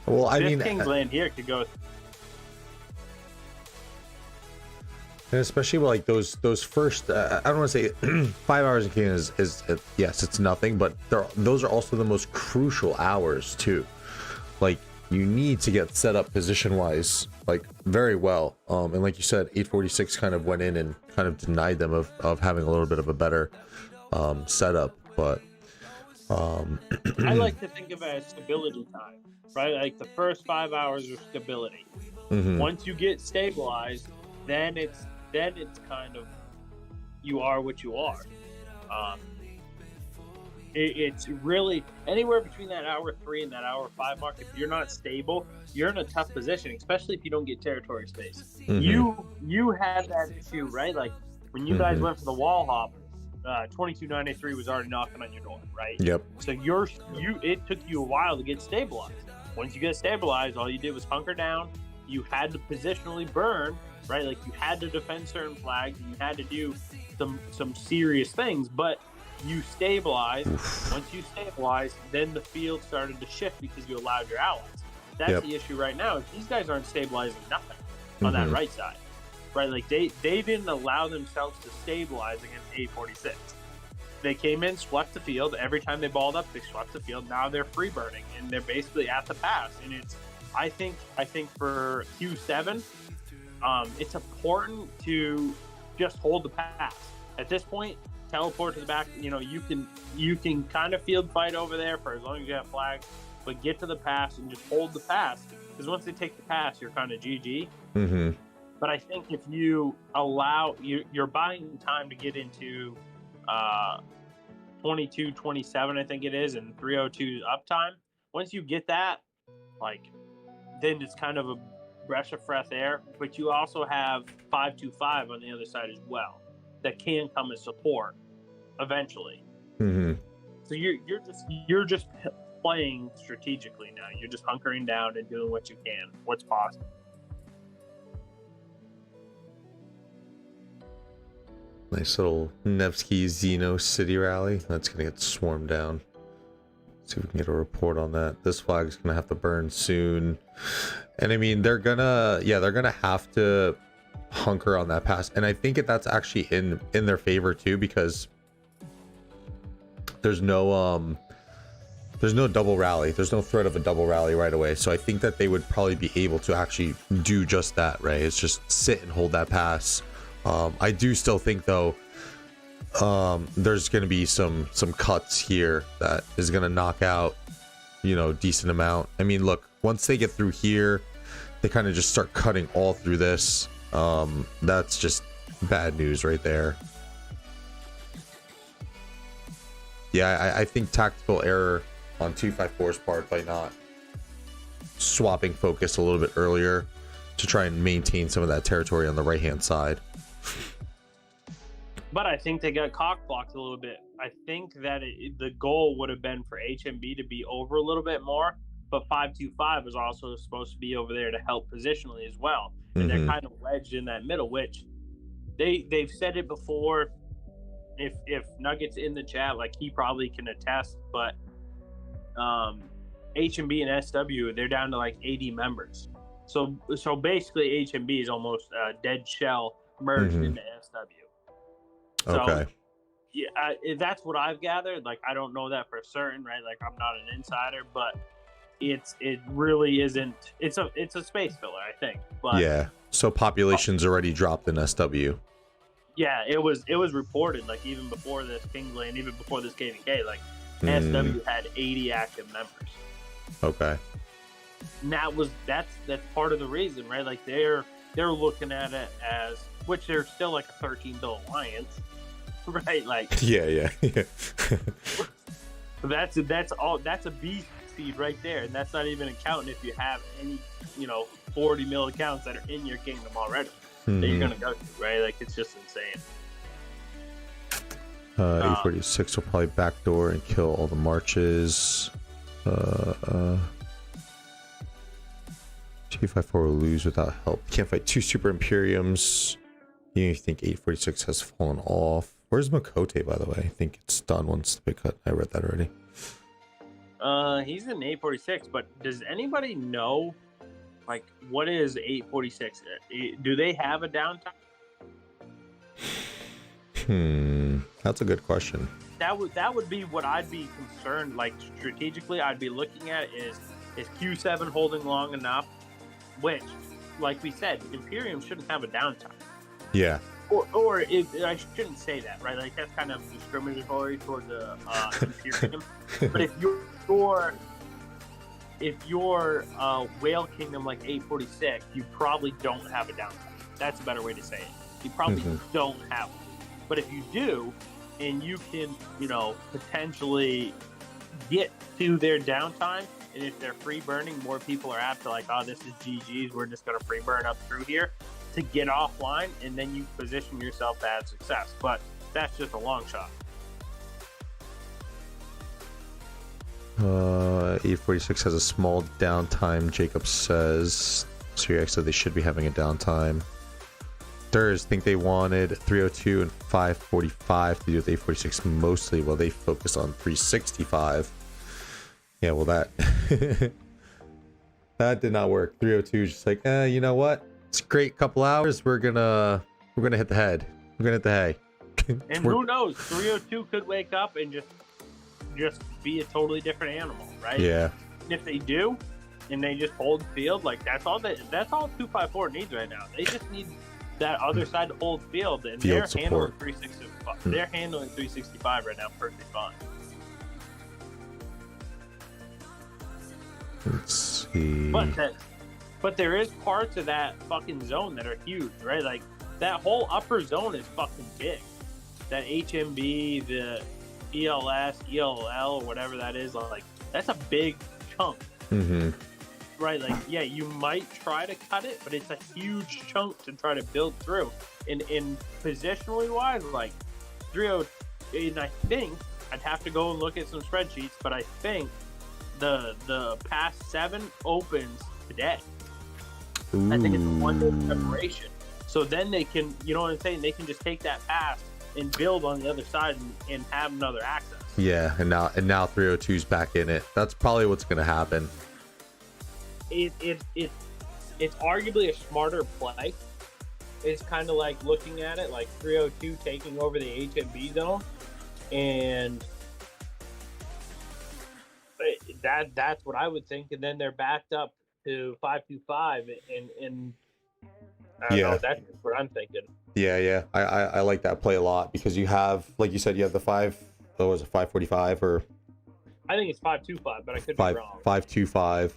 Speaker 1: Well, I mean,
Speaker 2: Kingsland here could go.
Speaker 1: And especially with like those first, I don't want to say 5 hours in Kingsland is yes, it's nothing, but those are also the most crucial hours too. Like you need to get set up position wise, like very well. And like you said, 846 kind of went in and kind of denied them of having a little bit of a better setup. But
Speaker 2: I like to think of it as stability time, right? Like the first 5 hours are stability.
Speaker 1: Mm-hmm.
Speaker 2: Once you get stabilized, then it's kind of, you are what you are. It's really anywhere between that hour 3 and that hour 5 mark. If you're not stable, you're in a tough position, especially if you don't get territory space. Mm-hmm. You had that issue, right? Like when you guys went for the wall hop, 2293 was already knocking on your door, right?
Speaker 1: Yep.
Speaker 2: So it took you a while to get stabilized. Once you get stabilized, all you did was hunker down. You had to positionally burn, right? Like you had to defend certain flags, and you had to do some serious things, but you stabilized. Once you stabilized, then the field started to shift because you allowed your allies. That's the issue right now. Is these guys aren't stabilizing nothing on that right side, right? Like they didn't allow themselves to stabilize against 846. They came in, swept the field. Every time they balled up, they swept the field. Now they're free burning, and they're basically at the pass. And it's, I think for Q7, it's important to just hold the pass. At this point, teleport to the back. You know, you can kind of field fight over there for as long as you have flags, but get to the pass and just hold the pass. Because once they take the pass, you're kind of GG. Mm-hmm. But I think if you allow, you're buying time to get into 22, 27, I think it is, and 302 uptime. once you get that, like, then it's kind of a breath of fresh air. But you also have 525 on the other side as well that can come as support eventually.
Speaker 1: Mm-hmm.
Speaker 2: So you're just playing strategically now. You're just hunkering down and doing what you can, what's possible.
Speaker 1: Nice little Nevsky Xeno City rally. That's gonna get swarmed down. See if we can get a report on that. This flag is gonna have to burn soon. And I mean, they're gonna have to hunker on that pass. And I think that's actually in their favor too, because there's no double rally. There's no threat of a double rally right away. So I think that they would probably be able to actually do just that, right? It's just sit and hold that pass. I do still think though, there's going to be some cuts here that is going to knock out, decent amount. I mean, look, once they get through here, they kind of just start cutting all through this. That's just bad news right there. Yeah, I think tactical error on 254's part by not swapping focus a little bit earlier to try and maintain some of that territory on the right hand side.
Speaker 2: But I think they got cock blocked a little bit. I think that the goal would have been for HMB to be over a little bit more, but 525 is also supposed to be over there to help positionally as well. And they're kind of wedged in that middle, which they've said it before. If Nuggets in the chat, like, he probably can attest, but HMB and SW, they're down to like 80 members. So basically HMB is almost a dead shell merged into SW. So,
Speaker 1: okay.
Speaker 2: Yeah, that's what I've gathered. Like, I don't know that for certain, right? Like, I'm not an insider, but it really isn't. It's a space filler, I think. But
Speaker 1: yeah. So population's already dropped in SW.
Speaker 2: Yeah, it was reported, like, even before this Kingsland, even before this KVK, like, SW had 80 active members.
Speaker 1: Okay.
Speaker 2: And that's part of the reason, right? Like, they're looking at it as, which they're still like a 13-bill alliance, right? Like,
Speaker 1: yeah.
Speaker 2: that's a B seed right there, and that's not even accounting if you have any 40 mil accounts that are in your kingdom already that you're gonna go to, right? Like, it's just insane.
Speaker 1: 846 will probably backdoor and kill all the marches. 254 will lose without help. Can't fight two super Imperiums. You think 846 has fallen off? Where's Makote, by the way? I think it's done once the big cut. I read that already.
Speaker 2: He's in 846, but does anybody know, like, what is 846? Do they have a downtime?
Speaker 1: That's a good question.
Speaker 2: That would be what I'd be concerned, like, strategically. I'd be looking at is Q7 holding long enough, which, like we said, Imperium shouldn't have a downtime. Yeah. Or I shouldn't say that, right? Like, that's kind of discriminatory toward the Imperium. But if you're Whale Kingdom like 846, you probably don't have a downtime. That's a better way to say it. You probably don't have one. But if you do, and you can, potentially get to their downtime, and if they're free burning, more people are apt to, like, oh, this is GG's, we're just going to free burn up through here to get offline, and then you position yourself to have success. But that's just a long shot.
Speaker 1: 846 has a small downtime, Jacob says. Syriac said they should be having a downtime. Durs think they wanted 302 and 545 to do with 846 mostly, while they focus on 365. Yeah, well, that that did not work. 302 is just like, you know what? It's a great couple hours. We're gonna hit the head. We're gonna hit the hay.
Speaker 2: And who knows? 302 could wake up and just be a totally different animal, right?
Speaker 1: Yeah.
Speaker 2: And if they do, and they just hold the field, like, that's all 254 needs right now. They just need that other side to hold field, and they're handling 365. They're handling 365 right now perfectly fine.
Speaker 1: Let's see.
Speaker 2: But there is parts of that fucking zone that are huge, right? Like, that whole upper zone is fucking big. That HMB, the ELS, ELL, whatever that is, like, that's a big chunk.
Speaker 1: Mm-hmm.
Speaker 2: Right, like, yeah, you might try to cut it, but it's a huge chunk to try to build through. In positionally wise, like 3-0, and I think I'd have to go and look at some spreadsheets, but I think the past 7 opens today.
Speaker 1: Ooh.
Speaker 2: I think it's a 1-day preparation. So then they can, you know what I'm saying? They can just take that pass and build on the other side and have another access.
Speaker 1: Yeah, and now 302's back in it. That's probably what's gonna happen.
Speaker 2: It's arguably a smarter play. It's kind of like looking at it like 302 taking over the HMB zone, and that's what I would think. And then they're backed up to 525, and I don't know, that's what I'm thinking.
Speaker 1: Yeah. I like that play a lot because you have, like you said, you have the 545 or
Speaker 2: I think it's 525, but I could be wrong.
Speaker 1: 525.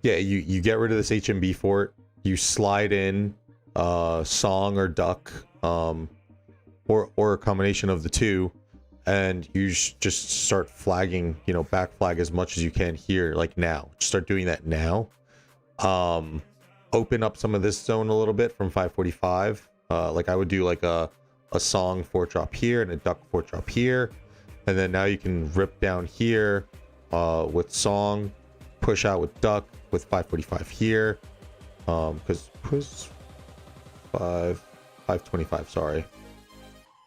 Speaker 1: Yeah, you get rid of this HMB fort. You slide in Song or Duck, or a combination of the two, and you just start flagging, back flag as much as you can here, like now. Start doing that now. Open up some of this zone a little bit from 545. Like I would do like a Song fort drop here and a Duck fort drop here, and then now you can rip down here with Song, push out with Duck with 545 here, because was 525, sorry.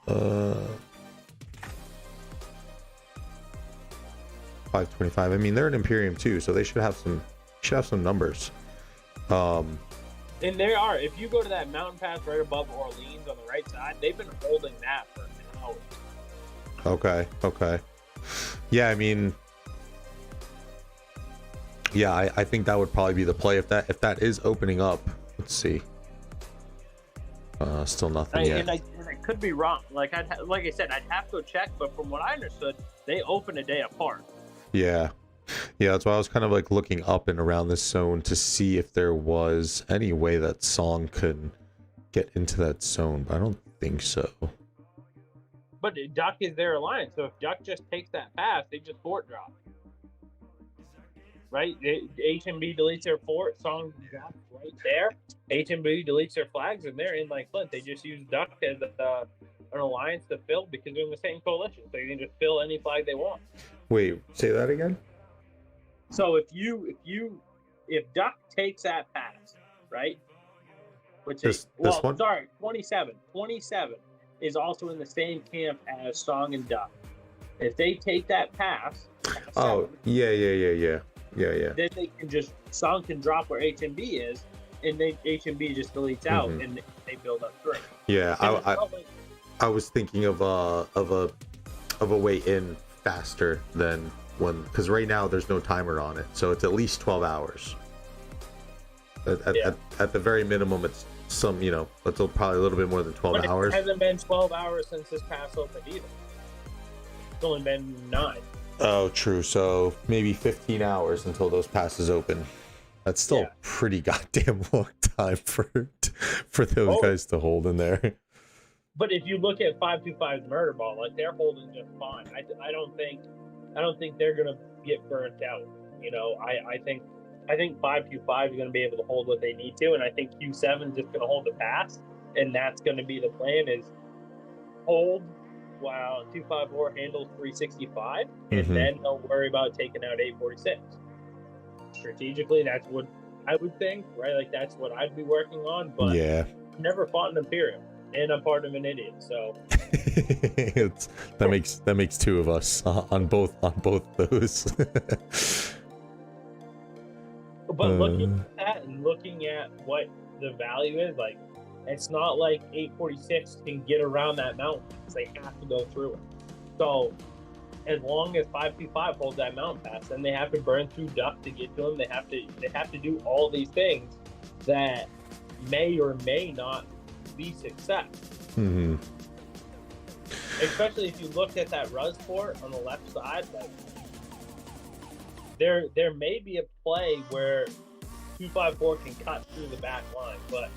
Speaker 1: 525. I mean, they're an Imperium too, so they should have some numbers.
Speaker 2: And they are. If you go to that mountain pass right above Orleans on the right side, they've been holding that for hours.
Speaker 1: Okay. Yeah, I mean, yeah, I think that would probably be the play if that is opening up. Let's see. Still nothing yet.
Speaker 2: And I could be wrong. Like I said, I'd have to go check. But from what I understood, they open a day apart.
Speaker 1: Yeah, that's why I was kind of like looking up and around this zone to see if there was any way that Song could get into that zone, but I don't think so.
Speaker 2: But Duck is their alliance, so if Duck just takes that pass, they just fort drop. Right? HMB deletes their fort, Song drops right there. HMB deletes their flags, and they're in like Flint. They just use Duck as an alliance to fill because they're in the same coalition, so you can just fill any flag they want.
Speaker 1: Wait, say that again?
Speaker 2: So if Duck takes that pass, right? Which is 27. 27 is also in the same camp as Song and Duck. If they take that pass, yeah. Then they can Song can drop where HMB is, and then HMB just deletes out, and they build up through.
Speaker 1: Yeah, I was thinking of a way in faster than when, because right now there's no timer on it, so it's at least 12 hours. At the very minimum, it's some, it's probably a little bit more than 12 hours.
Speaker 2: It hasn't been 12 hours since this pass opened either. It's only been 9.
Speaker 1: Oh, true. So maybe 15 hours until those passes open. That's still pretty goddamn long time for those guys to hold in there.
Speaker 2: But if you look at 525's murder ball, like they're holding just fine. I don't think they're gonna get burnt out. I think 525 is gonna be able to hold what they need to, and I think Q7 is just gonna hold the pass, and that's gonna be the plan: is hold while 254 handles 365, and then they'll worry about taking out 846. Strategically, that's what I would think, right? Like that's what I'd be working on. But I've never fought an Imperium, and I'm part of an idiot, so
Speaker 1: that makes two of us on both those.
Speaker 2: But looking at that and looking at what the value is, like it's not like 846 can get around that mountain. They have to go through it. So as long as 525 holds that mountain pass, then they have to burn through Duck to get to them. They have to do all these things that may or may not be success. Especially if you look at that Ruz fort on the left side, like there may be a play where 254 can cut through the back line, but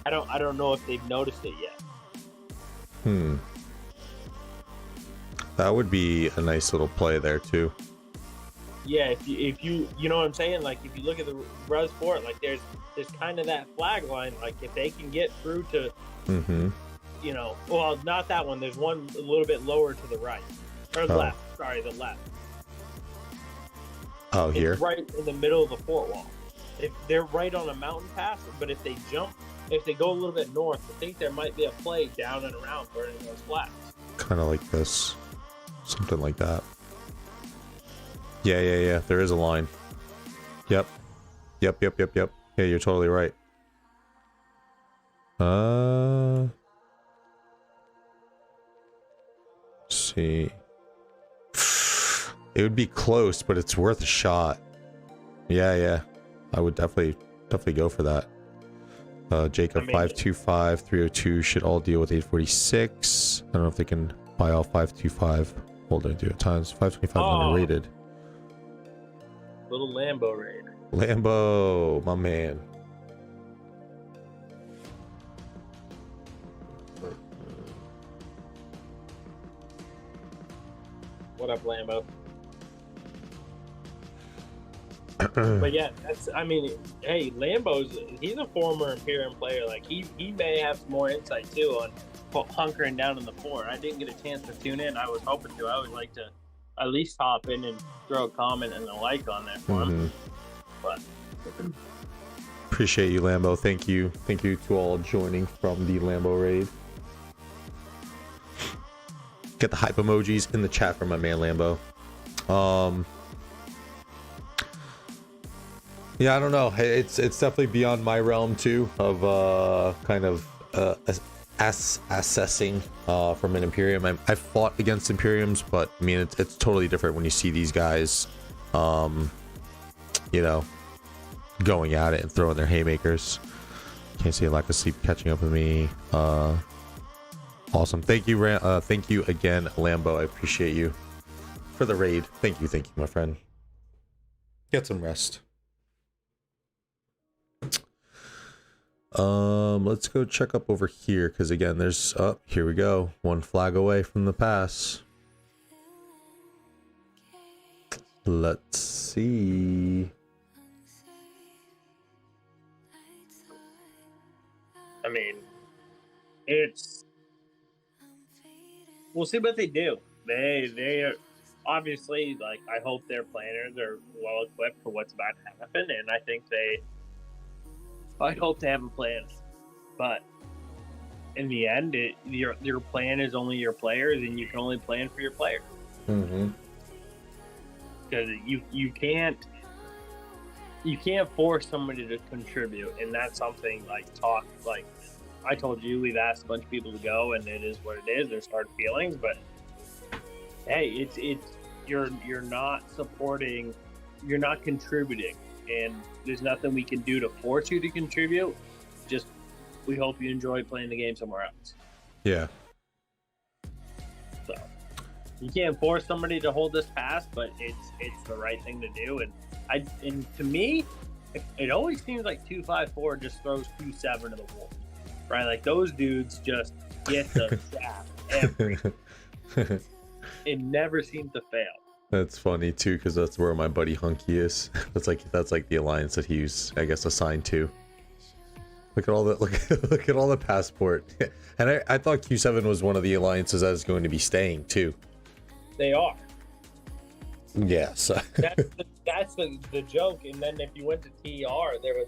Speaker 2: I don't know if they've noticed it yet.
Speaker 1: That would be a nice little play there too.
Speaker 3: Yeah, if you you know what I'm saying, like if you look at the res for it, like there's kind of that flag line, like if they can get through to,
Speaker 1: Mm-hmm.
Speaker 3: you know, well, not that one. There's one a little bit lower to the right or left. Sorry, the left.
Speaker 1: Oh,
Speaker 3: It's
Speaker 1: here.
Speaker 3: right in the middle of the fort wall. If they're right on a mountain pass, but if they go a little bit north, I think there might be a play down and around burning those flags.
Speaker 1: Kind of like this, something like that. Yeah. There is a line. Yep. Yeah, you're totally right. Let's see. It would be close, but it's worth a shot. Yeah. I would definitely go for that. Jacob 525, 302 should all deal with 846. I don't know if they can buy all 525. Hold on, do it times 525 underrated.
Speaker 3: Little Lambo raid.
Speaker 1: Lambo, my man.
Speaker 3: What up, Lambo? But yeah, hey, he's a former Imperium player. Like he may have some more insight too on hunkering down in the fort. I didn't get a chance to tune in. I was hoping to. I would like to at least hop in and throw a comment and a like on that for him. But
Speaker 1: appreciate you, Lambo. Thank you to all joining from the Lambo raid. Get the hype emojis in the chat from my man Lambo. Yeah, I don't know. It's definitely beyond my realm too of kind of assessing from an Imperium. I've fought against Imperiums, but I mean it's totally different when you see these guys, you know, going at it and throwing their haymakers. Can't see a lack of sleep catching up with me. Awesome. Thank you again, Lambo. I appreciate you for the raid. Thank you, my friend. Get some rest. Let's go check up over here, because again, there's here we go. One flag away from the pass. Let's see.
Speaker 3: I mean, we'll see what they do. They are obviously, like, I hope their planners are well equipped for what's about to happen, and I hope they have a plan. But in the end, your plan is only your players, and you can only plan for your players.
Speaker 1: Mm-hmm.
Speaker 3: Because you can't force somebody to contribute, and that's something like I told you, we've asked a bunch of people to go, and it is what it is. There's hard feelings, but hey, it's you're not supporting, you're not contributing, and there's nothing we can do to force you to contribute. Just we hope you enjoy playing the game somewhere else.
Speaker 1: Yeah.
Speaker 3: So you can't force somebody to hold this pass, but it's the right thing to do. And to me, it always seems like 254 just throws 27 to the wall, right? Like those dudes just get the shaft. It never seems to fail.
Speaker 1: That's funny too, because that's where my buddy Hunky is. That's like the alliance that he's, I guess, assigned to. Look at all the look at all the passport. And I thought Q7 was one of the alliances that is going to be staying too.
Speaker 3: They are.
Speaker 1: Yeah, so
Speaker 3: that's the joke. And then if you went to TR, there was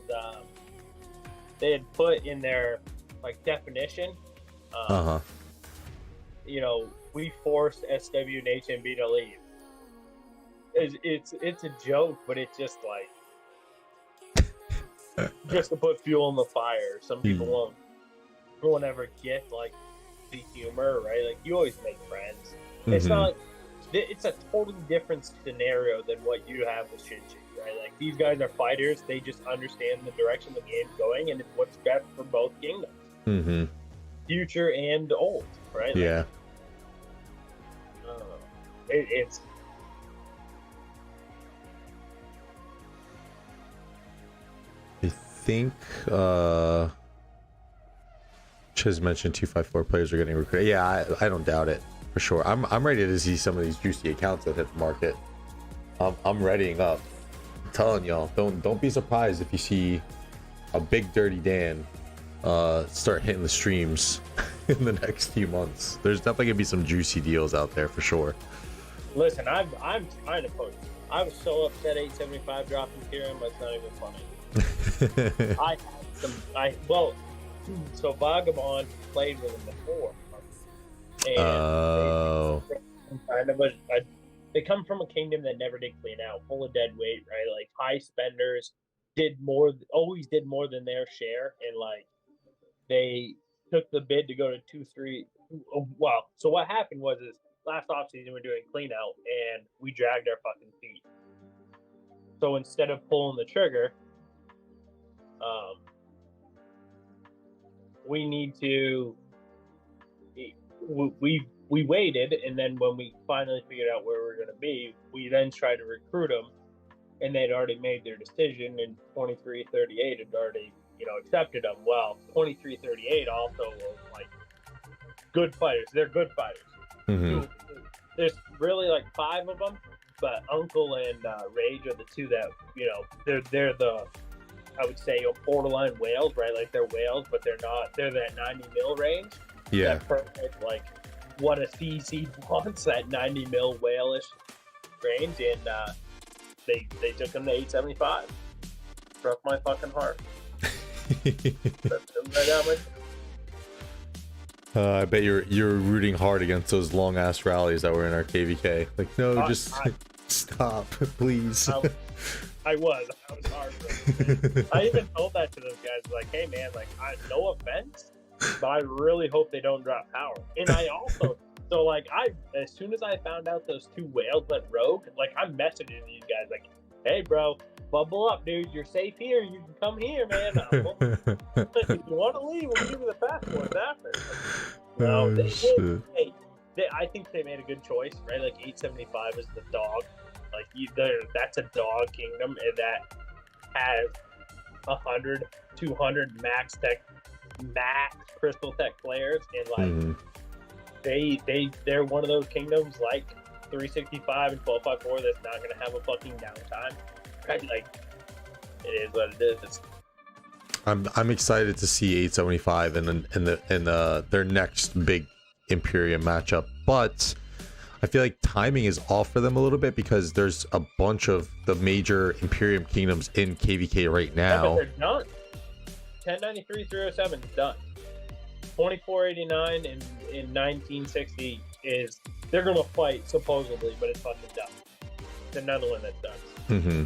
Speaker 3: they had put in their like definition. You know, we forced SW and HMB to leave. It's a joke, but it's just like just to put fuel in the fire. Some people won't ever get like the humor, right? Like you always make friends. It's not. It's a totally different scenario than what you have with Shinji, right? Like these guys are fighters. They just understand the direction the game's going, and it's what's best for both kingdoms, future and old, right?
Speaker 1: Yeah.
Speaker 3: Like, it's.
Speaker 1: I think Chiz mentioned 254 players are getting recruited. Yeah, I don't doubt it for sure. I'm ready to see some of these juicy accounts that hit the market. I'm readying up. I'm telling y'all, don't be surprised if you see a big Dirty Dan start hitting the streams in the next few months. There's definitely gonna be some juicy deals out there for sure.
Speaker 3: Listen, I'm trying to post. I was so upset 875 dropped Imperium, it's not even funny. I had some. So Vagabond played with him before, and kind of they come from a kingdom that never did clean out, full of dead weight, right? Like high spenders, always did more than their share, and like they took the bid to go to 2-3. Well, so what happened was last offseason we're doing clean out and we dragged our fucking feet. So instead of pulling the trigger, we need to we waited, and then when we finally figured out where we were going to be, we then tried to recruit them, and they'd already made their decision, and 2338 had already accepted them. Well, 2338 also was like good fighters. They're good fighters.
Speaker 1: Mm-hmm.
Speaker 3: There's really like 5 of them, but Uncle and Rage are the 2 that they're the, I would say, borderline whales, right? Like they're whales, but they're not. They're that 90 mil range.
Speaker 1: Yeah.
Speaker 3: That perfect, like what a CC wants, that 90 mil whale-ish range, and they took him to 875. Broke my fucking heart.
Speaker 1: I bet you're rooting hard against those long ass rallies that were in our KVK. Like, no, just stop, please.
Speaker 3: I was heartbroken. I even told that to those guys, like, hey man, like, no offense, but I really hope they don't drop power. And I also, so like, as soon as I found out those 2 whales went rogue, like, I'm messaging these guys, like, hey bro, bubble up, dude. You're safe here. You can come here, man. If you want to leave, we'll give you the passports after. No, I think they made a good choice, right? Like 875 is the dog. Like that's a dog kingdom, and that has 100, 200 max crystal tech players, and like they're one of those kingdoms like 365 and 1254 that's not going to have a fucking downtime. Right? Like, it is what it is.
Speaker 1: I'm excited to see 875 in their next big Imperium matchup, but I feel like timing is off for them a little bit because there's a bunch of the major Imperium kingdoms in KVK right now.
Speaker 3: Yeah, they're done. 1093 307 is done. 2489 in 1960 is, they're gonna fight supposedly, but it's fucking done. It's another one that's done.
Speaker 1: Mm-hmm.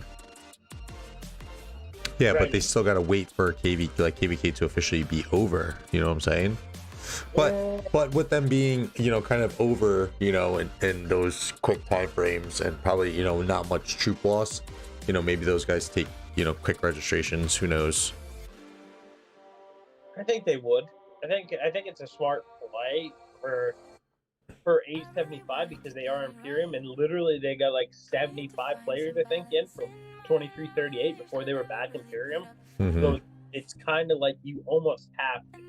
Speaker 1: Yeah,
Speaker 3: right.
Speaker 1: But they still gotta wait for KVK to officially be over. You know what I'm saying? But with them being, kind of over, in those quick time frames and probably, not much troop loss, maybe those guys take, quick registrations. Who knows?
Speaker 3: I think they would. I think it's a smart play for 875 because they are Imperium, and literally they got like 75 players, I think, in from 2338 before they were back Imperium.
Speaker 1: Mm-hmm.
Speaker 3: So it's kind of like you almost have to.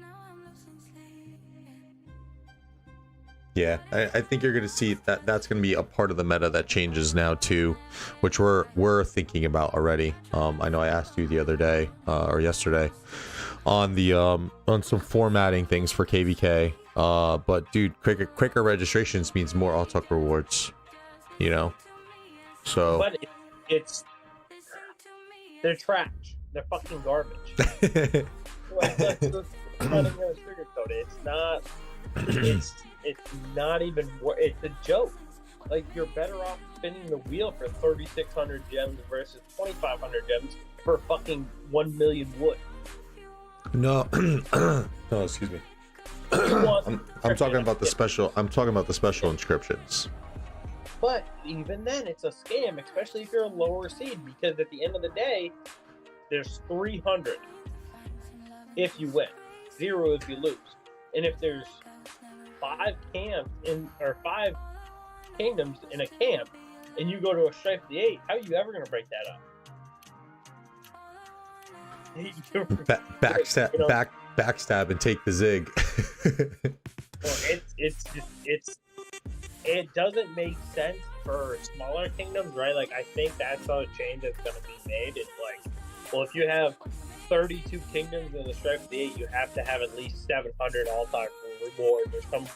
Speaker 1: Yeah, I think you're going to see that's going to be a part of the meta that changes now too, which we're thinking about already. I know I asked you the other day or yesterday on the on some formatting things for KVK. But dude, quicker registrations means more Autuck rewards. So. But
Speaker 3: they're trash. They're fucking garbage. Let's not even sugarcoat it. It's not. It's not even. It's a joke. Like, you're better off spinning the wheel for 3,600 gems versus 2,500 gems for fucking 1 million wood.
Speaker 1: No, no, excuse me. I'm talking about the special. I'm talking about the special inscriptions.
Speaker 3: But even then, it's a scam, especially if you're a lower seed, because at the end of the day, there's 300 if you win, 0 if you lose, and if there's 5 kingdoms in a camp, and you go to a strife of the 8, how are you ever going to break that up? Backstab
Speaker 1: and take the zig.
Speaker 3: Well, it's it doesn't make sense for smaller kingdoms, right? Like, I think that's a change that's going to be made. It's like, well, if you have 32 kingdoms in the Strife of the 8, you have to have at least 700 all-time rewards or some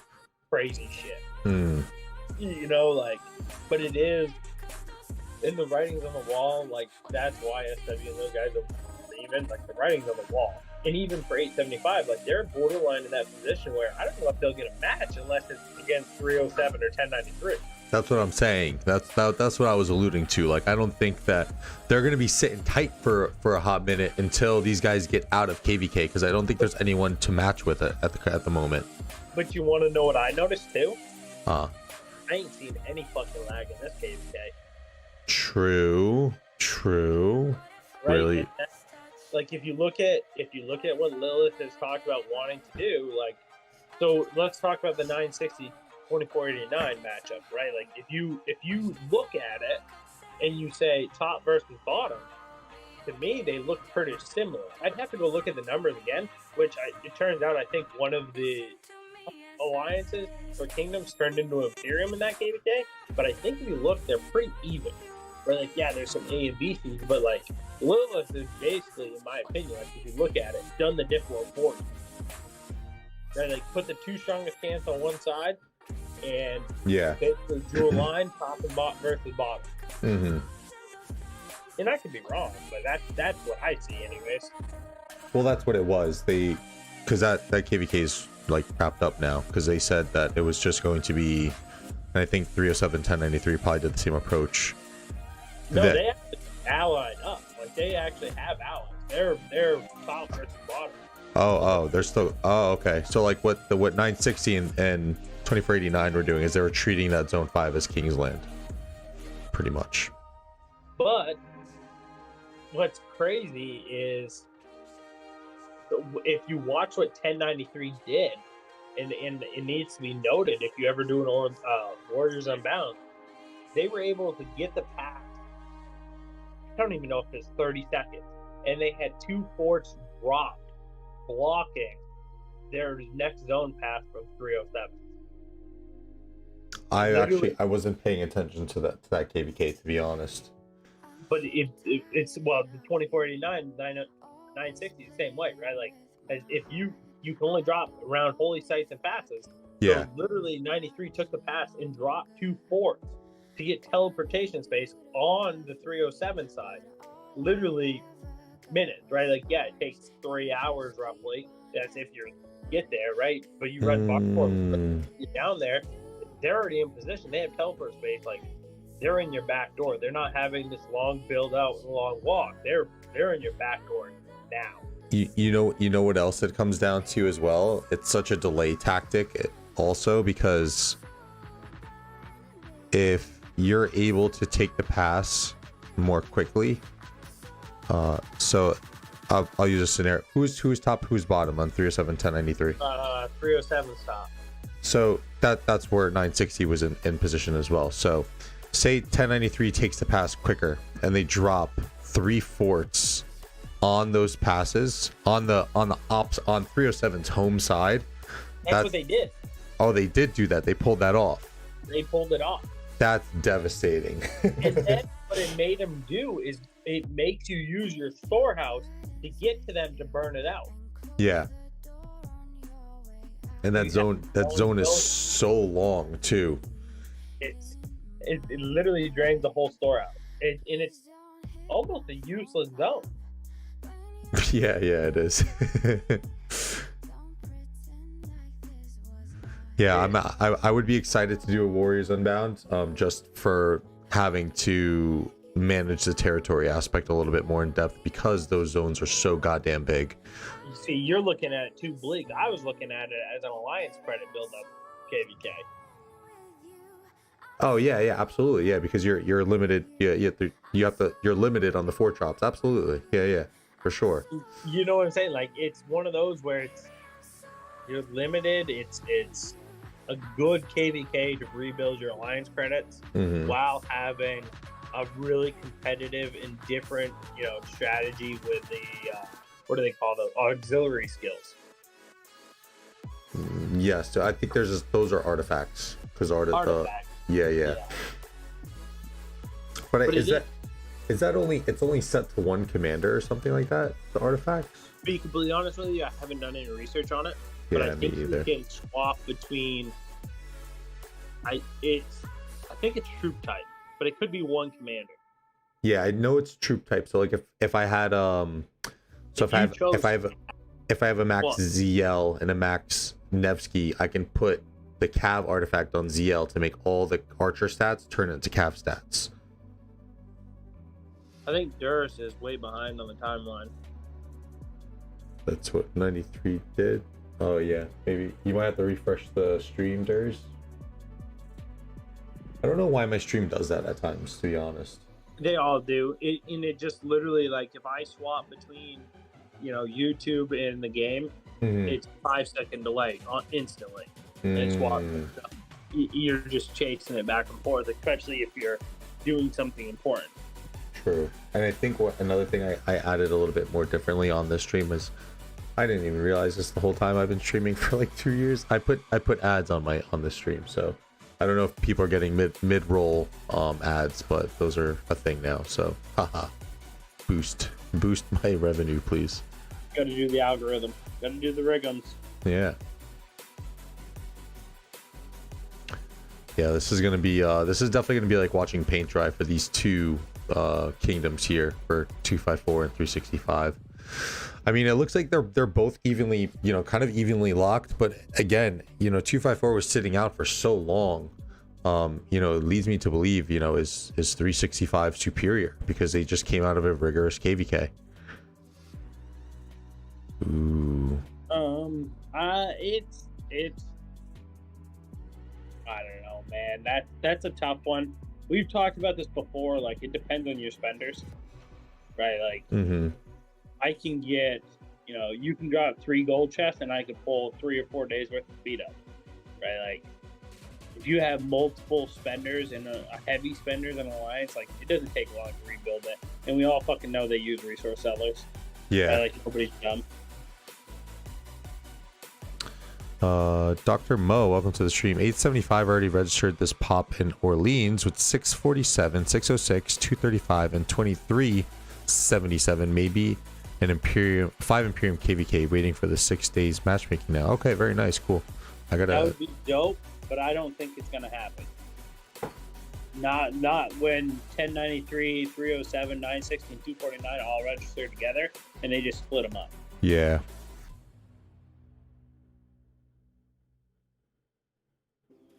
Speaker 3: crazy shit. You know, like, but it is in the writings on the wall. Like, that's why SW and those guys are even, like, the writings on the wall. And even for 875, like, they're borderline in that position where I don't know if they'll get a match unless it's against 307 or 1093.
Speaker 1: That's what I'm saying. That's what I was alluding to. Like, I don't think that they're going to be sitting tight for a hot minute until these guys get out of KVK, because I don't think there's anyone to match with it at the moment.
Speaker 3: But you want to know what I noticed too?
Speaker 1: I
Speaker 3: ain't seen any fucking lag in this KVK.
Speaker 1: True.
Speaker 3: Right?
Speaker 1: Really.
Speaker 3: Like, if you look at what Lilith has talked about wanting to do, like, so let's talk about the 960 2489 matchup, right? Like, if you look at it and you say top versus bottom, to me they look pretty similar. I'd have to go look at the numbers again, which it turns out I think one of the alliances for kingdoms turned into Imperium in that KVK, but I think if you look, they're pretty even. Right? Like, yeah, there's some A and B seeds, but like Lilith is basically, in my opinion, like, if you look at it, done the differential for you. Right? Like, put the two strongest camps on one side and basically drew a line top and bottom versus bottom. And I could be wrong, but that's what I see anyways.
Speaker 1: Well, that's what it was. Because that KVK is like wrapped up now, because they said that it was just going to be, and I think 307 1093 probably did the same approach.
Speaker 3: No, they actually allied up. Like, they actually have allies. They're top versus bottom.
Speaker 1: They're still. Oh, okay. So like what 960 and 2489 were doing is they were treating that Zone 5 as Kingsland, pretty much.
Speaker 3: But what's crazy is if you watch what 1093 did, and it needs to be noted, if you ever do an Warriors Unbound, they were able to get the pass. I don't even know if it's 30 seconds, and they had 2 forts dropped, blocking their next zone pass from 307.
Speaker 1: I wasn't paying attention to that KVK, to be honest.
Speaker 3: But it's the 2489 960 the same way, right? Like, as if you can only drop around holy sites and passes.
Speaker 1: Yeah.
Speaker 3: So literally 93 took the pass and dropped 2 forts to get teleportation space on the 307 side. Literally minutes, right? Like, yeah, it takes 3 hours roughly. That's if you get there, right? But you run Buckport, get down there, they're already in position. They have teleport space. Like, they're in your back door. They're not having this long build out and long walk. They're in your back door now.
Speaker 1: You know what else it comes down to as well? It's such a delay tactic also, because if you're able to take the pass more quickly, so I'll use a scenario. Who's top, who's bottom on 307 1093?
Speaker 3: 307 top.
Speaker 1: So that's where 960 was in position as well. So say 1093 takes the pass quicker and they drop 3 forts on those passes on 307's home side.
Speaker 3: That's what they did.
Speaker 1: Oh, they did do that. They pulled that off.
Speaker 3: They pulled it off.
Speaker 1: That's devastating.
Speaker 3: And then what it made them do is it makes you use your storehouse to get to them to burn it out.
Speaker 1: Yeah. And that zone is so long too.
Speaker 3: It literally drains the whole storehouse. And it's almost a useless zone.
Speaker 1: Yeah, it is. Yeah, I would be excited to do a Warriors Unbound, just for having to manage the territory aspect a little bit more in depth, because those zones are so goddamn big.
Speaker 3: You see, you're looking at it too bleak. I was looking at it as an alliance credit build-up KVK.
Speaker 1: Oh yeah, absolutely, yeah, because you're limited. Yeah, you're limited on the 4 drops. Absolutely, yeah, for sure.
Speaker 3: You know what I'm saying? Like, it's one of those where you're limited. It's a good KVK to rebuild your alliance credits while having a really competitive and different, strategy with the what do they call those, auxiliary skills?
Speaker 1: Yes, so I think those are artifacts. because
Speaker 3: Artifact.
Speaker 1: yeah. But is that only it's only set to one commander or something like that? The artifacts.
Speaker 3: To be completely honest with you, I haven't done any research on it. But
Speaker 1: Yeah,
Speaker 3: I
Speaker 1: me
Speaker 3: think
Speaker 1: either.
Speaker 3: you can swap between. I think it's troop type, but it could be one commander.
Speaker 1: Yeah, I know it's troop type. So like if I had if I have a max
Speaker 3: What?
Speaker 1: ZL and a max Nevsky, I can put the Cav artifact on ZL to make all the archer stats turn into Cav stats.
Speaker 3: I think Durst is way behind on the timeline.
Speaker 1: That's what 93 did. Oh yeah, maybe you might have to refresh the stream, Durs. I don't know why my stream does that at times, to be honest.
Speaker 3: They all do. It just literally, like, if I swap between, YouTube and the game, it's 5-second delay instantly. And it's swapping stuff. You're just chasing it back and forth, especially if you're doing something important.
Speaker 1: True. And I think another thing I added a little bit more differently on this stream is I didn't even realize this the whole time I've been streaming for like 2 years. I put ads on the stream, so I don't know if people are getting mid-roll ads, but those are a thing now. So haha, boost my revenue, please.
Speaker 3: Got to do the algorithm. Got to do the rigums.
Speaker 1: Yeah. Yeah, this is definitely gonna be like watching paint dry for these two kingdoms here for 254 and 365. I mean, it looks like they're both evenly, kind of evenly locked, but again, 254 was sitting out for so long. It leads me to believe, is 365 superior because they just came out of a rigorous KVK. Ooh.
Speaker 3: It's I don't know, man. That's a tough one. We've talked about this before. Like, it depends on your spenders, right? Like, I can get, you can drop 3 gold chests and I can pull 3 or 4 days worth of speed up, right? Like, if you have multiple spenders and a heavy spenders in an alliance, like, it doesn't take long to rebuild it. And we all fucking know they use resource sellers.
Speaker 1: Yeah.
Speaker 3: Right? Like, nobody's dumb.
Speaker 1: Dr. Mo, welcome to the stream. 875 already registered this pop in Orleans with 647, 606, 235, and 2377. Maybe an Imperium, 5 Imperium KVK waiting for the 6 days matchmaking now. Okay, very nice, cool.
Speaker 3: That would be dope, but I don't think it's gonna happen. Not when 1093, 307, 960, and 249 all registered together and they just split them up.
Speaker 1: Yeah.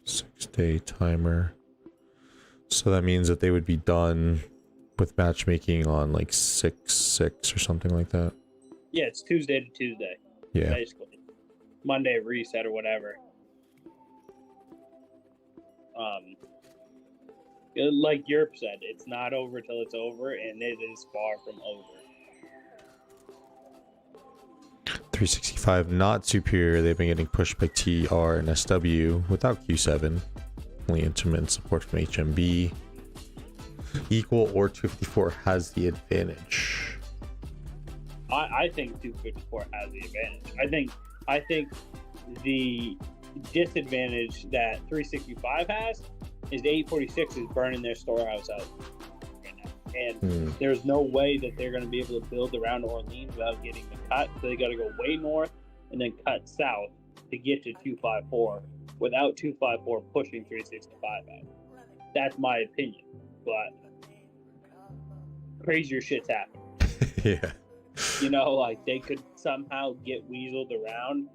Speaker 1: Six-day timer. So that means that they would be done with matchmaking on like 6/6 or something like that.
Speaker 3: Yeah, it's Tuesday to Tuesday.
Speaker 1: Yeah.
Speaker 3: Basically. Monday reset or whatever. Like Yerp said, it's not over till it's over, and it is far from over.
Speaker 1: 365 not superior. They've been getting pushed by TR and SW without Q7. Only intermittent support from HMB. Equal or 254 has the advantage.
Speaker 3: I think 254 has the advantage. I think the disadvantage that 365 has is 846 is burning their storehouse out right now. And there's no way that they're going to be able to build around Orleans without getting the cut. So they got to go way north and then cut south to get to 254 without 254 pushing 365 out. That's my opinion. But crazier shit's happening.
Speaker 1: Yeah.
Speaker 3: Like they could somehow get weaseled around.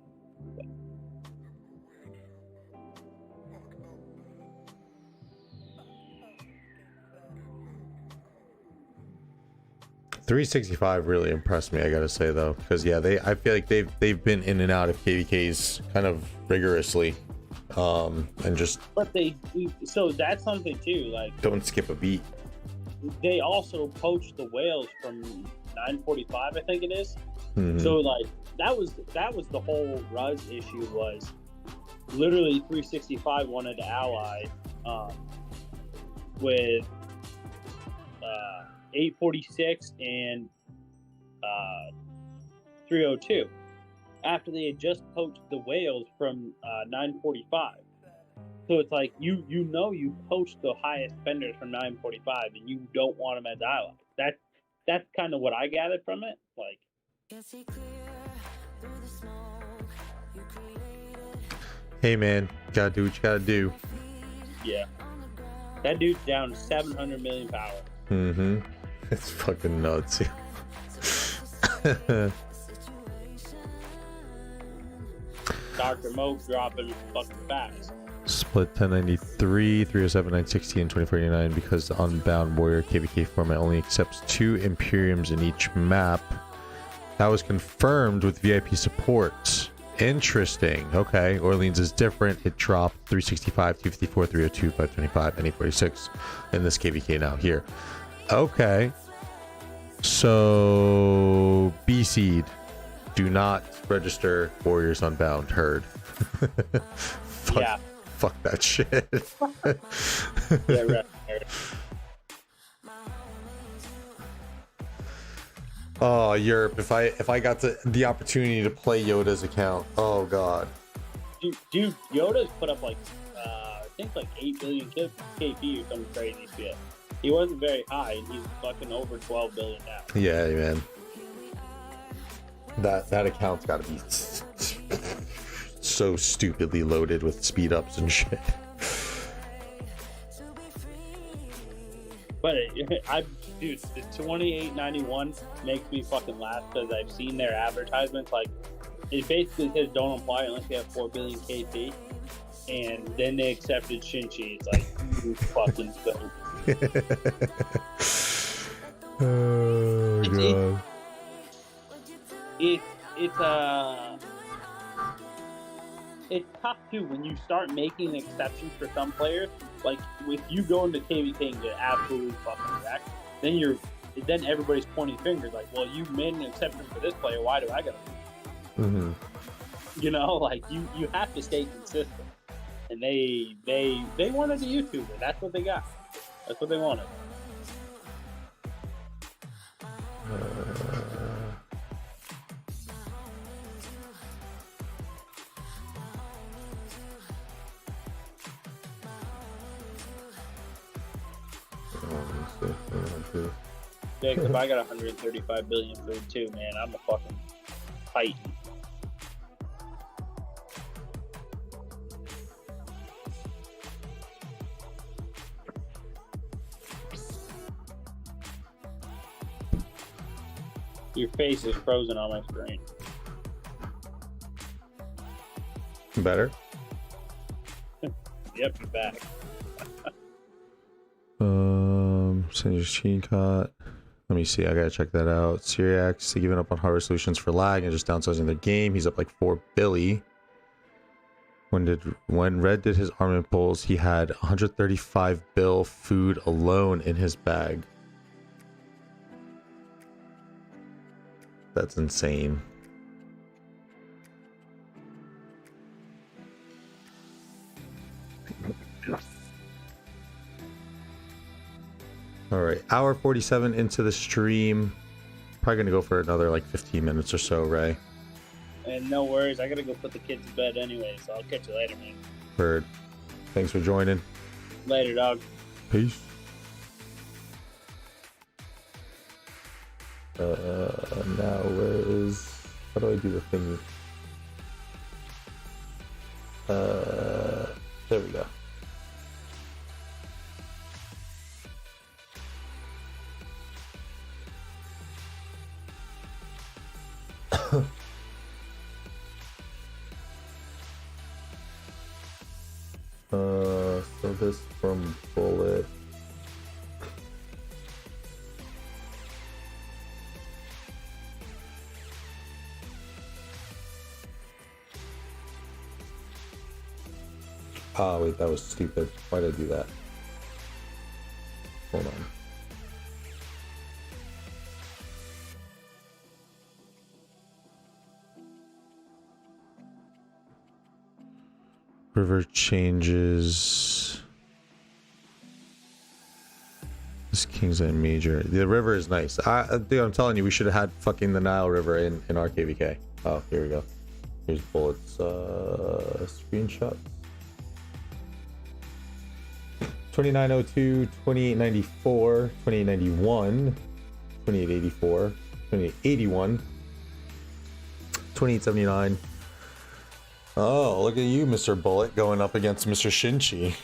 Speaker 1: 365 really impressed me, I gotta say though, because yeah, I feel like they've been in and out of KVKs kind of rigorously, and just.
Speaker 3: But so that's something too. Like,
Speaker 1: don't skip a beat.
Speaker 3: They also poached the whales from 945, I think it is.
Speaker 1: Mm-hmm.
Speaker 3: So like that was the whole Ruz issue was literally 365 wanted to ally with 846 and 302 after they had just poached the whales from 945.
Speaker 2: So it's like you post the highest spenders from 945, and you don't want them as allies. That's kind of what I gathered from it. Like,
Speaker 1: hey man, gotta do what you gotta do.
Speaker 2: yeah, that dude's down 700 million power.
Speaker 1: Mm-hmm. It's fucking nuts.
Speaker 2: Dr. Moak dropping fucking facts.
Speaker 1: Split 1093, 307, 960, and 2049 because the Unbound Warrior KVK format only accepts 2 Imperiums in each map. That was confirmed with VIP support. Interesting. Okay, Orleans is different. It dropped 365, 254, 302, 525, and 846 in this KVK now here. Okay. So, B-Seed. Do not register Warriors Unbound herd. Fuck,
Speaker 2: Yeah.
Speaker 1: Fuck that shit.
Speaker 2: Yeah, right.
Speaker 1: Oh, Europe. If I got the opportunity to play Yoda's account, oh god.
Speaker 2: Dude, Yoda's put up like I think like 8 billion KP or some crazy shit. He wasn't very high, and he's fucking over 12 billion now.
Speaker 1: Yeah, man. That account's got to be so stupidly loaded with speed ups and shit.
Speaker 2: But dude, the 2891 makes me fucking laugh because I've seen their advertisements. Like, it basically says don't apply unless you have 4 billion KP, and then they accepted Shinchi. It's like, you fucking stupid.
Speaker 1: Oh god.
Speaker 2: It's tough too when you start making exceptions for some players. Like, with you going to KVK and get absolutely fucking wrecked, then everybody's pointing fingers. Like, well, you made an exception for this player. Why do I gotta?
Speaker 1: Mm-hmm.
Speaker 2: You know, like you have to stay consistent. And they wanted a YouTuber. That's what they got. That's what they wanted. Yeah, because I got 135 billion food too, man. I'm a fucking titan. Your face is frozen on my screen.
Speaker 1: Better?
Speaker 2: Yep, you're back.
Speaker 1: Send your screen cut. Let me see. I gotta check that out. Syriax, they giving up on hardware solutions for lag and just downsizing their game. He's up like 4 billy. When Red did his armament pulls, he had 135 bill food alone in his bag. That's insane. All right, hour 47 into the stream. Probably gonna go for another like 15 minutes or so, Ray.
Speaker 2: And no worries, I gotta go put the kids to bed anyway, so I'll catch you later, man.
Speaker 1: Bird, thanks for joining.
Speaker 2: Later, dog.
Speaker 1: Peace. Now where is... How do I do the thingy? There we go. So this from Bullet. Ah, wait, that was stupid. Why did I do that? Hold on. River changes. This Kingsland Major. The river is nice. Dude, I'm telling you, we should have had fucking the Nile River in our KVK. Oh, here we go. Here's Bullet's screenshot. 2902, 2894, 2891, 2884, 2881, 2879. Oh, look at you, Mr. Bullet, going up against Mr. Shinchi.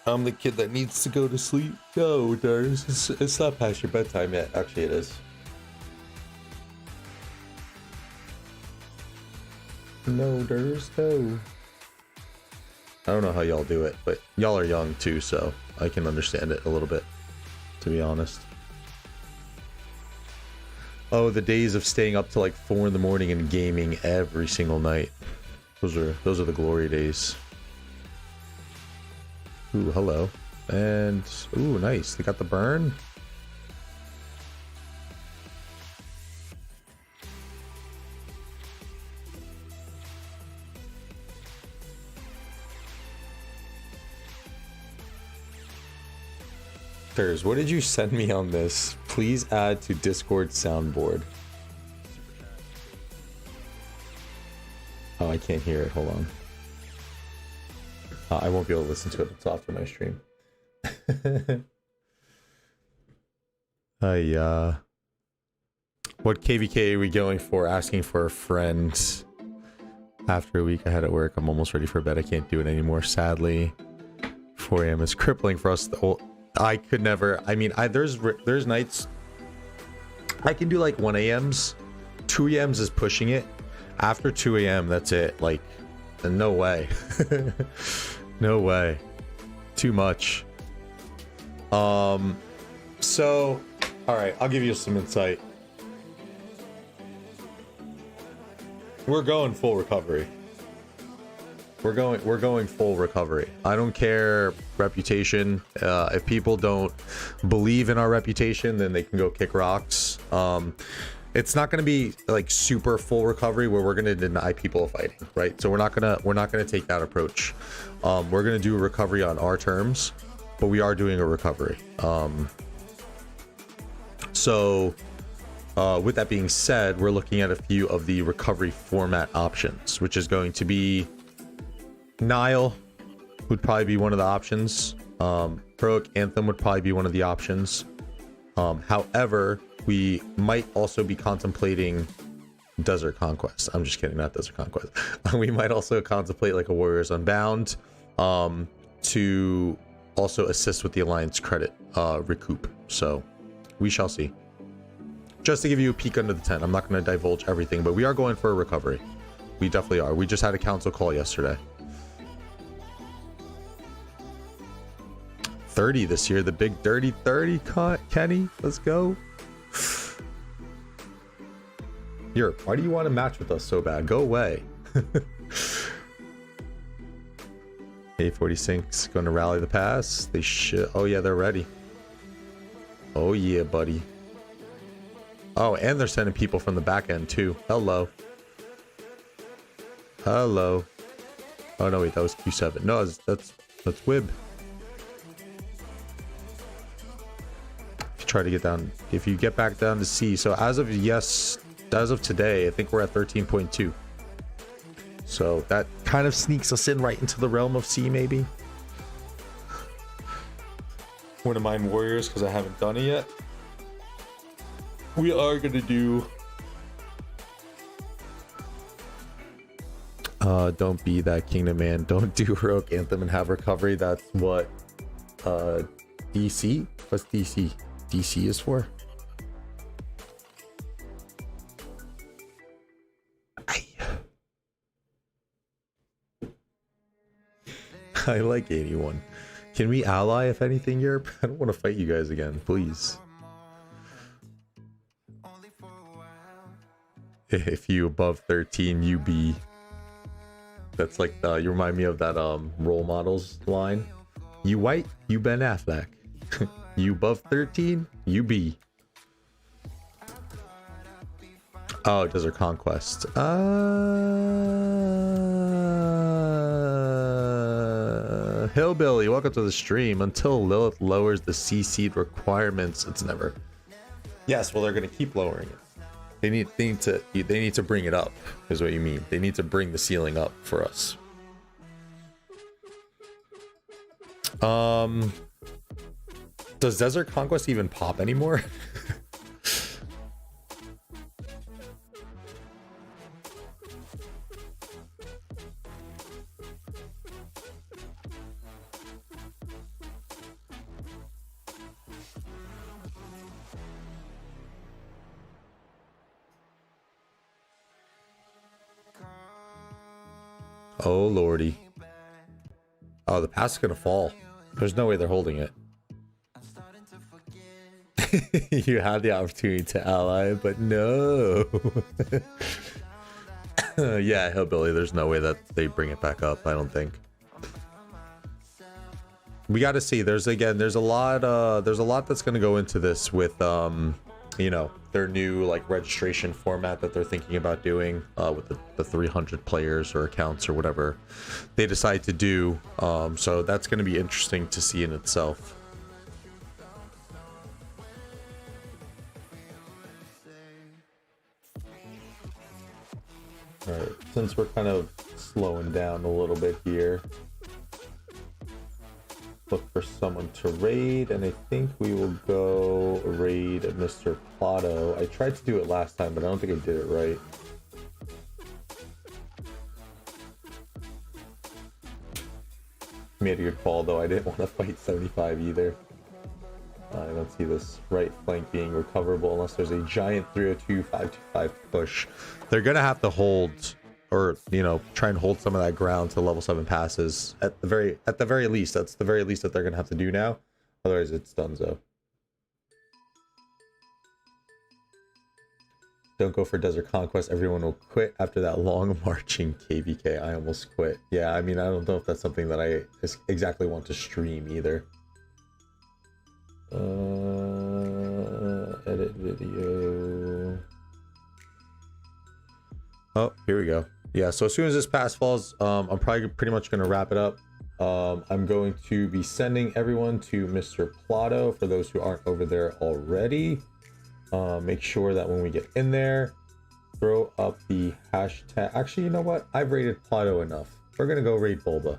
Speaker 1: I'm the kid that needs to go to sleep. No, Durs, it's not past your bedtime yet. Actually, it is. No, Durs, no. I don't know how y'all do it, but y'all are young too, so I can understand it a little bit, to be honest. Oh, the days of staying up till like 4 in the morning and gaming every single night. Those are the glory days. Ooh, hello. And ooh, nice. They got the burn. What did you send me on this? Please add to Discord soundboard. Oh, I can't hear it. Hold on. I won't be able to listen to it until after my stream. What KVK are we going for? Asking for a friend. After a week I had at work, I'm almost ready for bed. I can't do it anymore, sadly. 4 a.m. is crippling for us. I could never. I mean, there's nights I can do like 1 a.m.s. 2 a.m.s is pushing it. After 2 a.m., that's it. Like, no way. No way. Too much. So, all right, I'll give you some insight. We're going full recovery. We're going full recovery. I don't care reputation. If people don't believe in our reputation, then they can go kick rocks. It's not going to be like super full recovery where we're going to deny people fighting, right? So we're not going to take that approach. We're going to do a recovery on our terms, but we are doing a recovery. So with that being said, we're looking at a few of the recovery format options, which is going to be Nile would probably be one of the options. Heroic Anthem would probably be one of the options. However, we might also be contemplating Desert Conquest. I'm just kidding, not Desert Conquest. We might also contemplate like a Warriors Unbound to also assist with the Alliance credit recoup. So we shall see. Just to give you a peek under the tent, I'm not going to divulge everything, but we are going for a recovery. We definitely are. We just had a council call yesterday. 30 this year, the big dirty 30, Kenny. Let's go. Europe, why do you want to match with us so bad? Go away. A46 going to rally the pass. They should. Oh yeah, they're ready. Oh yeah, buddy. Oh, and they're sending people from the back end too. Hello. Hello. Oh no, wait, that was Q7. No, that's Wib. Try to get down, if you get back down to C. So as of today, I think we're at 13.2. So that kind of sneaks us in right into the realm of C, maybe. Wouldn't mind Warriors because I haven't done it yet. We are gonna do don't be that kingdom man. Don't do Heroic Anthem and have recovery. That's what DC? What's DC? DC is for? I like 81. Can we ally if anything, Europe? I don't want to fight you guys again, please. If you above 13, you be. That's like you remind me of that role models line. You white, you Ben Affleck. You above 13, you be. Oh, Desert Conquest. Hillbilly, welcome to the stream. Until Lilith lowers the C seed requirements, it's never. Yes, well, they're going to keep lowering it. They need to bring it up, is what you mean. They need to bring the ceiling up for us. Does Desert Conquest even pop anymore? Oh lordy. Oh, the pass is gonna fall. There's no way they're holding it. You had the opportunity to ally, but no. Yeah, Hillbilly, there's no way that they bring it back up, I don't think. We got to see. There's a lot that's going to go into this with you know, their new like registration format that they're thinking about doing with the 300 players or accounts or whatever they decide to do. So that's going to be interesting to see in itself. All right, since we're kind of slowing down a little bit here, look for someone to raid, and I think we will go raid Mr. Plato. I tried to do it last time, but I don't think I did it right. Made a good call, though. I didn't want to fight 75 either. I don't see this right flank being recoverable unless there's a giant 302 525 push. They're gonna have to hold, or you know, try and hold some of that ground to level 7 passes at the very least. That's the very least that they're gonna have to do now. Otherwise, it's donezo. Don't go for Desert Conquest. Everyone will quit after that long marching KVK. I almost quit. Yeah, I mean, I don't know if that's something that I exactly want to stream either. Edit video. Oh, here we go. Yeah, so as soon as this pass falls, I'm probably pretty much going to wrap it up. I'm going to be sending everyone to Mr. Plato for those who aren't over there already. Make sure that when we get in there, throw up the hashtag. Actually, you know what? I've rated Plato enough. We're going to go raid Bulba.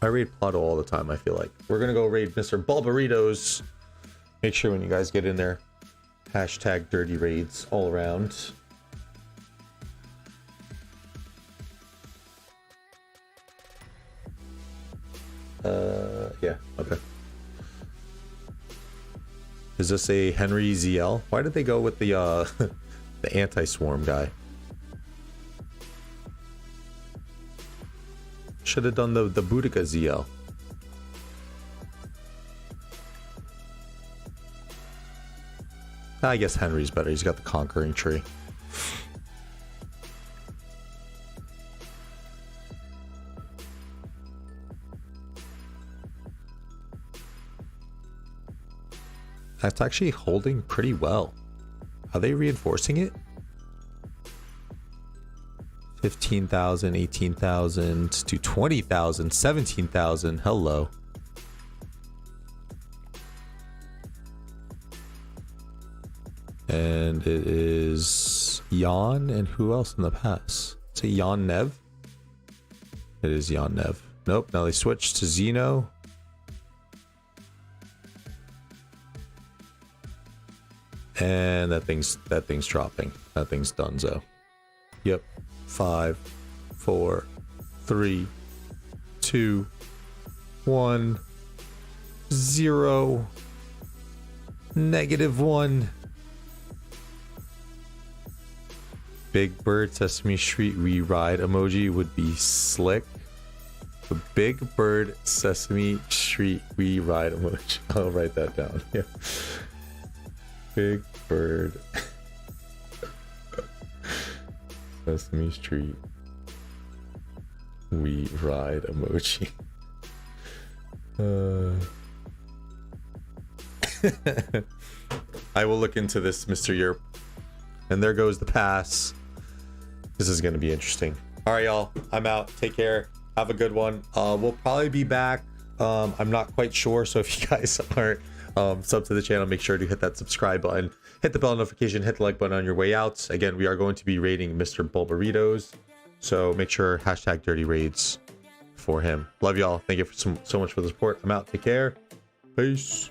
Speaker 1: I raid Plato all the time, I feel like. We're going to go raid Mr. Bulbaritos. Make sure when you guys get in there, hashtag dirty raids all around. Yeah, okay. Is this a Henry ZL? Why did they go with the the anti-swarm guy? Should have done the Boudica ZL. I guess Henry's better. He's got the conquering tree. That's actually holding pretty well. Are they reinforcing it? 15,000, 18,000 to 20,000, 17,000. Hello. And it is Jan and who else in the pass? Is it Jan Nev? It is Jan Nev. Nope, now they switched to Zeno. And that thing's dropping. That thing's donezo. Yep. 5, 4, 3, 2, 1, 0, -1. Big Bird Sesame Street re-ride emoji would be slick. The Big Bird Sesame Street re-ride emoji. I'll write that down. Yeah. Big Bird Sesame Street we ride emoji. I will look into this, Mr. Yerp. And there goes the pass. This is going to be interesting. All right, y'all. I'm out. Take care. Have a good one. We'll probably be back. I'm not quite sure. So if you guys aren't sub to the channel, make sure to hit that subscribe button, hit the bell notification, hit the like button on your way out. Again, we are going to be raiding Mr. Bulbaritos, so make sure hashtag dirty raids for him. Love y'all. Thank you so much for the support. I'm out. Take care. Peace.